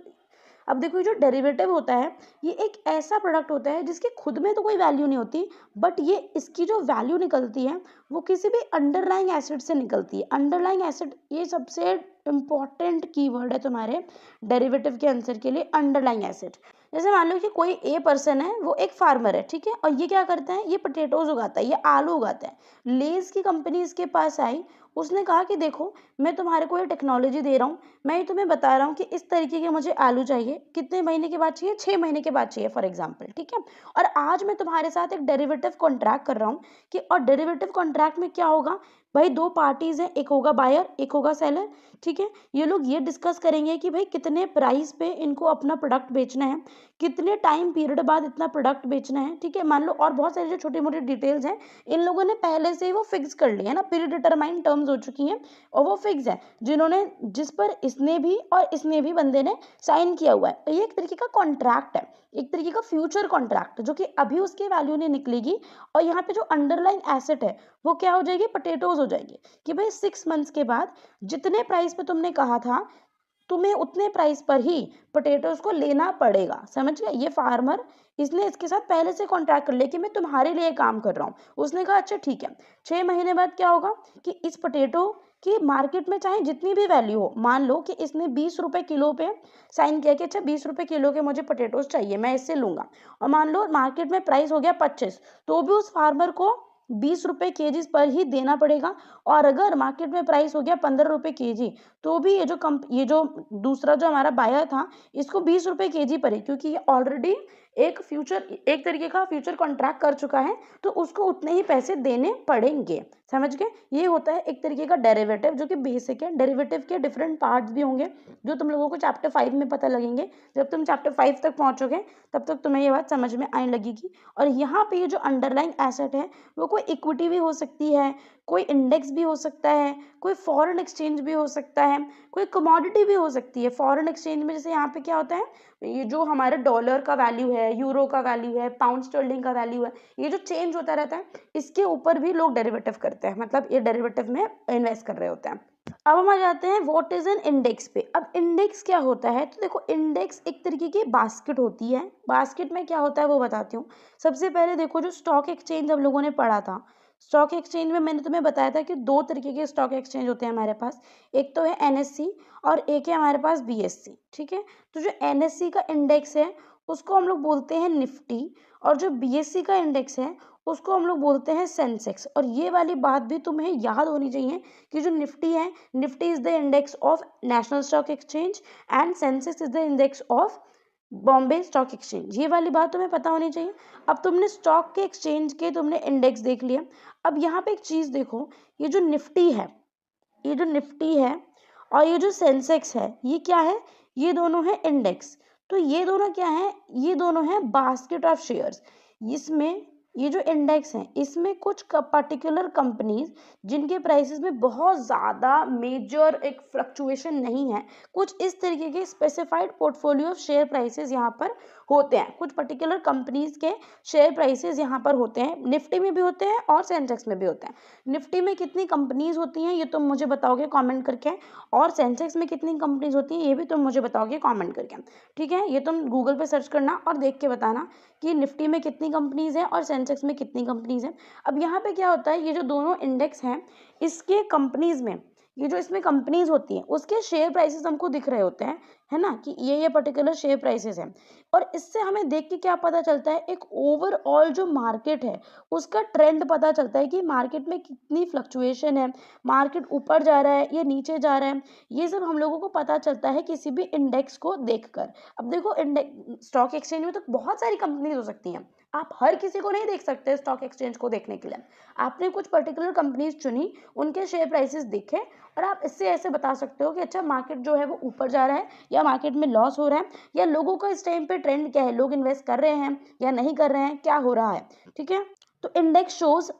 अब देखो ये जो डेरिवेटिव होता है ये एक ऐसा प्रोडक्ट होता है जिसकी खुद में तो कोई वैल्यू नहीं होती, बट ये इसकी जो वैल्यू निकलती है वो किसी भी अंडरलाइंग एसेट से निकलती है। अंडरलाइंग एसेट ये सबसे इंपॉर्टेंट कीवर्ड है तुम्हारे डेरिवेटिव के आंसर के लिए, अंडरलाइंग एसेट। जैसे मान लो कि कोई ए पर्सन है, वो एक फार्मर है, ठीक है, और ये क्या करता है, ये पोटैटोज उगाता है, ये आलू उगाता है। लेस की कंपनी इसके पास आई, उसने कहा कि देखो मैं तुम्हारे को ये टेक्नोलॉजी दे रहा हूँ, मैं ये तुम्हें बता रहा हूँ कि इस तरीके के मुझे आलू चाहिए, कितने महीने के बाद चाहिए, 6 महीने के बाद चाहिए फॉर एग्जाम्पल, ठीक है। और आज मैं तुम्हारे साथ एक डेरिवेटिव कॉन्ट्रैक्ट कर रहा हूँ कि, और डेरिवेटिव कॉन्ट्रैक्ट में क्या होगा भाई, दो पार्टीज हैं, एक होगा बायर एक होगा सेलर, ठीक है। ये लोग ये डिस्कस करेंगे कि भाई कितने प्राइस पे इनको अपना प्रोडक्ट बेचना है, कितने टाइम पीरियड बाद इतना प्रोडक्ट बेचना है, ठीक है, मान लो। और बहुत सारी जो छोटी मोटी डिटेल्स हैं इन लोगों ने पहले से ही वो फिक्स कर ली है ना, प्री डिटरमाइंड टर्म्स हो चुकी हैं और वो फिक्स है, जिन्होंने जिस पर इसने भी और इसने भी बंदे ने साइन किया हुआ है। तो ये एक तरीके का कॉन्ट्रैक्ट है, एक तरीके का फ्यूचर कॉन्ट्रैक्ट, जो कि अभी उसकी वैल्यू नहीं निकलेगी। और यहाँ पे जो अंडरलाइन एसेट है वो क्या हो जाएगी, पोटैटोज हो जाएगी, कि भाई 6 मंथ्स के बाद जितने प्राइस पे तुमने कहा था तुम्हें उतने प्राइस पर ही पोटैटोज को लेना पड़ेगा। समझ गए? ये फार्मर, इसने इसके साथ पहले से कॉन्ट्रैक्ट कर लिया कि मैं तुम्हारे लिए काम कर रहा हूँ। उसने कहा अच्छा ठीक है। 6 महीने बाद क्या होगा कि इस पोटैटो कि मार्केट में चाहे जितनी भी वैल्यू हो, मान लो कि इसने 20 रुपए किलो पे साइन किया कि अच्छा 20 रुपए किलो के मुझे पोटैटोज चाहिए, मैं इससे लूंगा, और मान लो मार्केट में प्राइस हो गया 25, तो भी उस फार्मर को 20 रुपए केजी पर ही देना पड़ेगा। और अगर मार्केट में प्राइस हो गया 15 रुपए केजी, तो भी ये जो दूसरा जो हमारा बायर था, इसको 20 रुपए केजी पर है, क्योंकि ये ऑलरेडी एक तरीके का फ्यूचर कॉन्ट्रैक्ट कर चुका है, तो उसको उतने ही पैसे देने पड़ेंगे। समझ गए? ये होता है एक तरीके का डेरिवेटिव, जो कि बेसिक है। डेरिवेटिव के डिफरेंट पार्ट्स भी होंगे जो तुम लोगों को चैप्टर 5 में पता लगेंगे। जब तुम चैप्टर 5 तक पहुंचोगे तब तक तुम्हें ये बात समझ में आने लगेगी। और यहाँ पे ये जो अंडरलाइंग एसेट है वो कोई इक्विटी भी हो सकती है, कोई इंडेक्स भी हो सकता है, कोई फॉरेन एक्सचेंज भी हो सकता है, कोई कमोडिटी भी हो सकती है। फॉरेन एक्सचेंज में जैसे यहाँ पे क्या होता है, ये जो हमारे डॉलर का वैल्यू है, यूरो का वैल्यू है, पाउंड स्टर्लिंग का वैल्यू है, ये जो चेंज होता रहता है, इसके ऊपर भी लोग डेरिवेटिव करते हैं, मतलब ये डेरिवेटिव में इन्वेस्ट कर रहे होते हैं। अब हम आ जाते हैं व्हाट इज एन इंडेक्स पे। अब इंडेक्स क्या होता है, तो देखो इंडेक्स एक तरीके की बास्केट होती है। बास्केट में क्या होता है वो बताती हूँ। सबसे पहले देखो, जो स्टॉक एक्सचेंज हम लोगों ने पढ़ा था, स्टॉक एक्सचेंज में मैंने तुम्हें बताया था कि 2 तरीके के स्टॉक एक्सचेंज होते हैं हमारे पास। एक तो है एनएससी और एक है हमारे पास बीएससी। ठीक है, तो जो एनएससी का इंडेक्स है उसको हम लोग बोलते हैं निफ्टी, और जो बीएससी का इंडेक्स है उसको हम लोग बोलते हैं सेंसेक्स। और ये वाली बात भी तुम्हें याद होनी चाहिए कि जो निफ्टी है, Nifty is the index of national stock exchange and Sensex is the index of Bombay stock exchange. ये वाली बात तुम्हें पता होनी चाहिए। अब तुमने स्टॉक के एक्सचेंज के तुमने इंडेक्स देख लिया। अब यहाँ पे एक चीज देखो, ये जो निफ्टी है, ये जो निफ्टी है और ये जो सेंसेक्स है, ये क्या है, ये दोनों है इंडेक्स। तो ये दोनों क्या है, ये दोनों है बास्केट ऑफ शेयर्स। इसमें ये जो इंडेक्स है, इसमें कुछ पर्टिकुलर कंपनीज जिनके प्राइसेस में बहुत ज़्यादा मेजर एक फ्लक्चुएशन नहीं है, कुछ इस तरीके के specified portfolio of share prices यहाँ पर होते हैं। कुछ पर्टिकुलर कंपनीज के शेयर प्राइसेस यहाँ पर होते हैं, निफ्टी में भी होते हैं और सेंसेक्स में भी होते हैं। निफ्टी में कितनी कंपनीज होती हैं ये तुम मुझे बताओगे कमेंट करके, और सेंसेक्स में कितनी कंपनीज होती हैं ये भी तुम मुझे बताओगे कमेंट करके। ठीक है, ये तुम गूगल पे सर्च करना और देख के बताना कि निफ्टी में कितनी कंपनीज हैं और सेंसेक्स में कितनी कंपनीज हैं। अब यहाँ पे क्या होता है, ये जो दोनों इंडेक्स हैं, इसके कंपनीज में ये जो इसमें कंपनीज होती हैं उसके शेयर प्राइसेस हमको दिख रहे होते हैं, है ना, कि ये पर्टिकुलर शेयर प्राइसेस हैं। और इससे हमें देख के क्या पता चलता है, एक ओवरऑल जो मार्केट है उसका ट्रेंड पता चलता है कि मार्केट में कितनी फ्लक्चुएशन है, मार्केट ऊपर जा रहा है या नीचे जा रहा है। ये सब हम लोगों को पता चलता है किसी भी इंडेक्स को देखकर। अब देखो, इंडेक्स स्टॉक एक्सचेंज में तो बहुत सारी कंपनीज हो सकती हैं, आप हर किसी को नहीं देख सकते स्टॉक एक्सचेंज को देखने के लिए। आपने कुछ पर्टिकुलर कंपनीज चुनी, उनके शेयर प्राइसेस देखे, और आप इससे ऐसे बता सकते हो कि अच्छा मार्केट जो है वो ऊपर जा रहा है या मार्केट में लॉस हो रहा है, या लोगों का इस टाइम पे ट्रेंड क्या है, लोग इन्वेस्ट कर रहे हैं या नहीं कर रहे हैं, क्या हो रहा है। ठीक है, तो index shows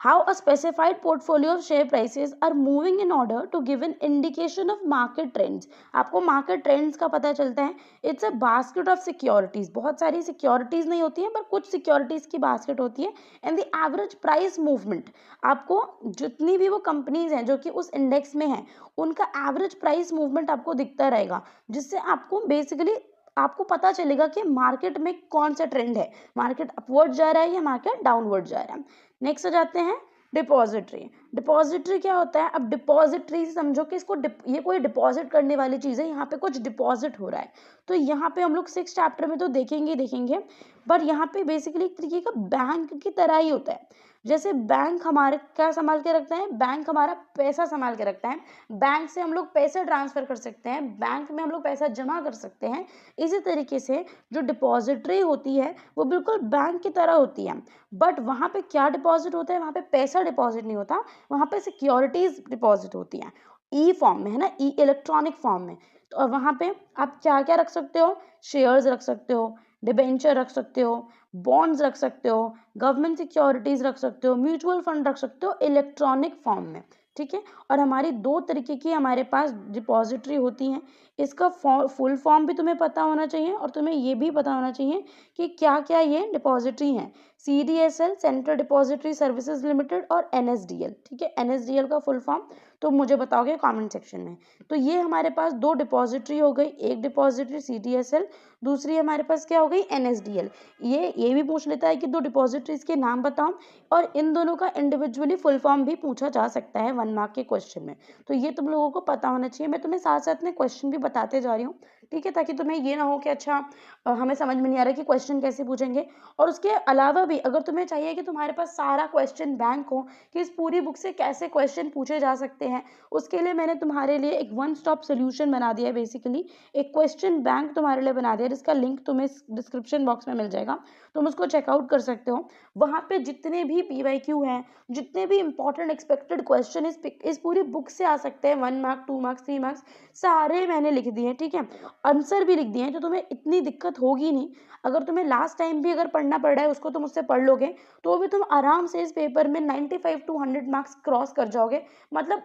how a specified portfolio of share prices are moving in order to give an indication of market trends। आपको market trends का पता चलता है। It's a basket of securities, बहुत सारी securities नहीं होती हैं पर कुछ securities की basket होती है। and the average price movement, आपको जितनी भी वो companies हैं जो कि उस index में हैं उनका average price movement आपको दिखता रहेगा, जिससे आपको basically आपको पता चलेगा कि मार्केट में कौन सा ट्रेंड है, मार्केट अपवर्ड जा रहा है या मार्केट डाउनवर्ड जा रहा है। नेक्स्ट आ जाते हैं डिपॉजिटरी। डिपॉजिटरी क्या होता है, अब डिपॉजिटरी समझो कि इसको ये कोई डिपॉजिट करने वाली चीज़ है, यहाँ पे कुछ डिपॉजिट हो रहा है। तो यहाँ पे हम लोग 6 चैप्टर में तो देखेंगे, पर यहाँ पे बेसिकली एक तरीके का बैंक की तरह ही होता है। जैसे बैंक हमारे क्या संभाल के रखता है, बैंक हमारा पैसा संभाल के रखता है, बैंक से हम लोग पैसे ट्रांसफर कर सकते हैं, बैंक में हम लोग पैसा जमा कर सकते हैं। इसी तरीके से जो डिपॉजिटरी होती है वो बिल्कुल बैंक की तरह होती है, बट वहाँ पे क्या डिपॉजिट होता है, वहाँ पे पैसा डिपॉजिट नहीं होता, वहाँ पे सिक्योरिटीज डिपॉजिट होती हैं, ई फॉर्म में, है ना, ई इलेक्ट्रॉनिक फॉर्म में। तो वहाँ पे आप क्या क्या रख सकते हो, शेयर्स रख सकते हो, डिबेंचर रख सकते हो, बॉन्ड्स रख सकते हो, गवर्नमेंट सिक्योरिटीज रख सकते हो, म्यूचुअल फंड रख सकते हो इलेक्ट्रॉनिक फॉर्म में। ठीक है, और हमारी 2 तरीके की हमारे पास डिपॉजिटरी होती हैं। इसका फुल फॉर्म भी तुम्हें पता होना चाहिए और तुम्हें ये भी पता होना चाहिए कि क्या क्या ये डिपॉजिटरी हैं। CDSL, central depository services limited, और NSDL। ठीक है, NSDL का फुल फॉर्म तो मुझे बताओगे कमेंट सेक्शन में। तो ये हमारे पास 2 डिपॉजिटरी हो गई, एक डिपॉजिटरी CDSL, दूसरी हमारे पास क्या हो गई NSDL। ये भी पूछ लेता है कि 2 डिपॉजिटरीज के नाम बताओ, और इन दोनों का इंडिविजुअली फुल फॉर्म भी पूछा जा सकता है 1 मार्क के क्वेश्चन में। तो ये तुम लोगों को पता होना चाहिए। मैं तुम्हें साथ साथ में क्वेश्चन भी बताते जा रही हूँ, ठीक है, ताकि तुम्हें ये ना हो कि अच्छा हमें समझ में नहीं आ रहा कि क्वेश्चन कैसे पूछेंगे। और उसके अलावा भी अगर तुम्हें चाहिए कि तुम्हारे पास सारा क्वेश्चन बैंक हो कि इस पूरी बुक से कैसे क्वेश्चन पूछे जा सकते हैं, उसके लिए मैंने तुम्हारे लिए एक वन स्टॉप सोल्यूशन बना दिया है। बेसिकली एक क्वेश्चन बैंक तुम्हारे लिए बना दिया, जिसका लिंक तुम्हें डिस्क्रिप्शन बॉक्स में मिल जाएगा, तुम उसको चेकआउट कर सकते हो। वहाँ पे जितने भी PYQ हैं, जितने भी इंपॉर्टेंट एक्सपेक्टेड क्वेश्चन इस पूरी बुक से आ सकते हैं, 1 मार्क 2 मार्क्स 3 मार्क्स, सारे मैंने लिख दिए हैं, ठीक है, आंसर भी लिख दिए हैं। तो तुम्हें इतनी दिक्कत होगी नहीं। अगर तुम्हें लास्ट टाइम भी अगर पढ़ना पड़ रहा है उसको तुम उससे पढ़ लोगे, तो भी तुम आराम से इस पेपर में 95 to 100 मार्क्स क्रॉस कर जाओगे। मतलब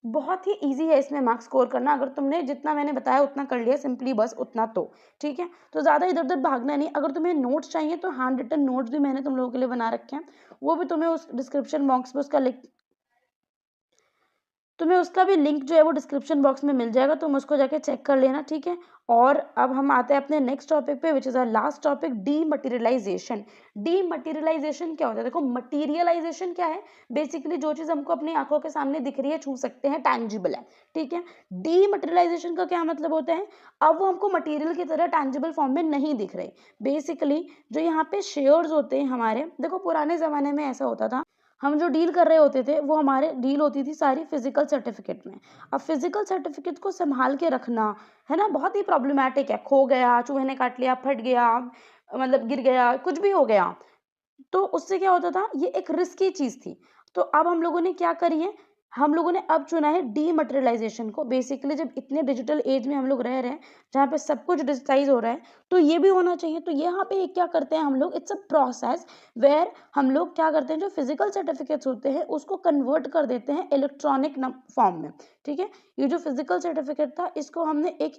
बहुत ही ईजी है इसमें मार्क्स स्कोर करना, अगर तुमने जितना मैंने बताया उतना कर लिया, सिंपली बस उतना, तो ठीक है। तो ज़्यादा इधर उधर भागना नहीं। अगर तुम्हें नोट्स चाहिए तो हैंड रिटन नोट्स भी मैंने तुम लोगों के लिए बना रखे हैं, वो भी तुम्हें उस डिस्क्रिप्शन बॉक्स में उसका लिंक, तुम्हें उसका भी लिंक जो है वो डिस्क्रिप्शन बॉक्स में मिल जाएगा, तुम उसको जाके चेक कर लेना, ठीक है। और अब हम आते हैं अपने नेक्स्ट टॉपिक पे, which is our last topic, dematerialization. Dematerialization क्या होता है? देखो, मटीरियलाइजेशन क्या है? बेसिकली जो चीज़ हमको अपनी आंखों के सामने दिख रही है, छू सकते हैं, टैंजिबल है, ठीक है। डीमटेरियलाइजेशन का क्या मतलब होता है? अब वो हमको मटीरियल की तरह टैंजिबल फॉर्म में नहीं दिख रहे। बेसिकली जो यहाँ पे शेयर्स होते हैं हमारे, देखो पुराने ज़माने में ऐसा होता था, हम जो डील कर रहे होते थे वो हमारे डील होती थी सारी फिजिकल सर्टिफिकेट में। अब फिजिकल सर्टिफिकेट को संभाल के रखना, है ना, बहुत ही प्रॉब्लमैटिक है। खो गया, चूहे ने काट लिया, फट गया, मतलब गिर गया, कुछ भी हो गया, तो उससे क्या होता था, ये एक रिस्की चीज़ थी। तो अब हम लोगों ने क्या करी है, हम लोगों ने अब चुना है डीमटेरियलाइजेशन को। बेसिकली जब इतने डिजिटल एज में हम लोग रह रहे हैं, जहाँ पे सब कुछ डिजिटाइज हो रहा है, तो ये भी होना चाहिए। तो यहाँ पे क्या करते हैं हम लोग, इट्स अ प्रोसेस वेयर हम लोग क्या करते हैं, जो फिजिकल सर्टिफिकेट्स होते हैं उसको कन्वर्ट कर देते हैं इलेक्ट्रॉनिक फॉर्म में, ठीक है। ये जो फिजिकल सर्टिफिकेट था इसको हमने एक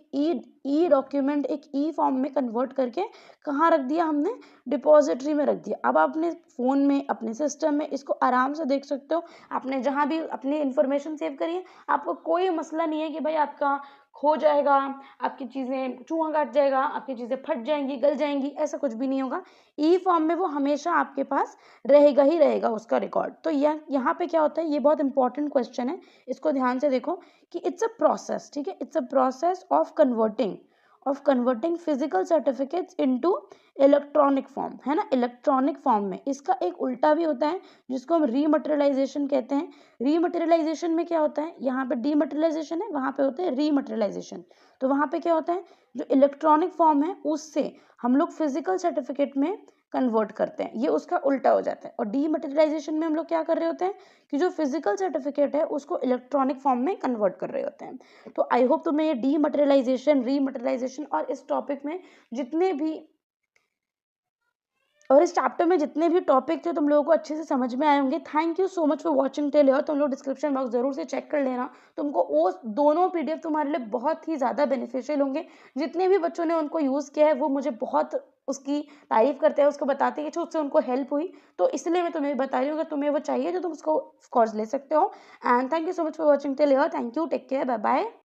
ई डॉक्यूमेंट, एक ई फॉर्म में कन्वर्ट करके कहाँ रख दिया हमने, डिपॉजिटरी में रख दिया। अब आप अपने फ़ोन में, अपने सिस्टम में इसको आराम से देख सकते हो। आपने जहाँ भी अपनी इन्फॉर्मेशन सेव करी है, आपको कोई मसला नहीं है कि भाई आपका खो जाएगा, आपकी चीज़ें चूहा काट जाएगा, आपकी चीज़ें फट जाएंगी, गल जाएंगी, ऐसा कुछ भी नहीं होगा। ई फॉर्म में वो हमेशा आपके पास रहेगा ही रहेगा उसका रिकॉर्ड। तो यहाँ पे क्या होता है, ये बहुत इंपॉर्टेंट क्वेश्चन है, इसको ध्यान से देखो कि इट्स अ प्रोसेस, ठीक है, it's a process of converting physical certificates into electronic form, है ना, इलेक्ट्रॉनिक फॉर्म में। इसका एक उल्टा भी होता है जिसको हम रीमटेरियलाइजेशन कहते हैं। रीमटेरियलाइजेशन में क्या होता है, यहाँ पे डीमटेरियलाइजेशन है, वहाँ पे होता है रीमटेरियलाइजेशन। तो वहाँ पे क्या होता है, जो इलेक्ट्रॉनिक फॉर्म है उससे हम लोग फिजिकल सर्टिफिकेट में कन्वर्ट करते हैं, ये उसका उल्टा हो जाता है। और डीमटेरियलाइजेशन में हम लोग क्या कर रहे होते हैं कि जो फिजिकल सर्टिफिकेट है उसको इलेक्ट्रॉनिक फॉर्म में कन्वर्ट कर रहे होते हैं। तो आई होप तुम्हें ये डीमटेरियलाइजेशन, रीमटेरियलाइजेशन और इस टॉपिक में जितने भी, और इस चैप्टर में जितने भी टॉपिक थे तुम लोगों को अच्छे से समझ में आए होंगे। Thank you so much for watching till here. तुम लोग डिस्क्रिप्शन बॉक्स जरूर से चेक कर लेना, तुमको वो दोनों PDF तुम्हारे लिए बहुत ही ज़्यादा बेनिफिशियल होंगे। जितने भी बच्चों ने उनको यूज़ किया है वो मुझे बहुत उसकी तारीफ करते हैं, उसको बताते हैं कि उससे उनको हेल्प हुई। तो इसलिए मैं तुम्हें बता रही हूँ, अगर तुम्हें वो चाहिए तो तुम उसको ऑफकोर्स ले सकते हो। And thank you so much for watching till here. Thank you, take care, bye bye.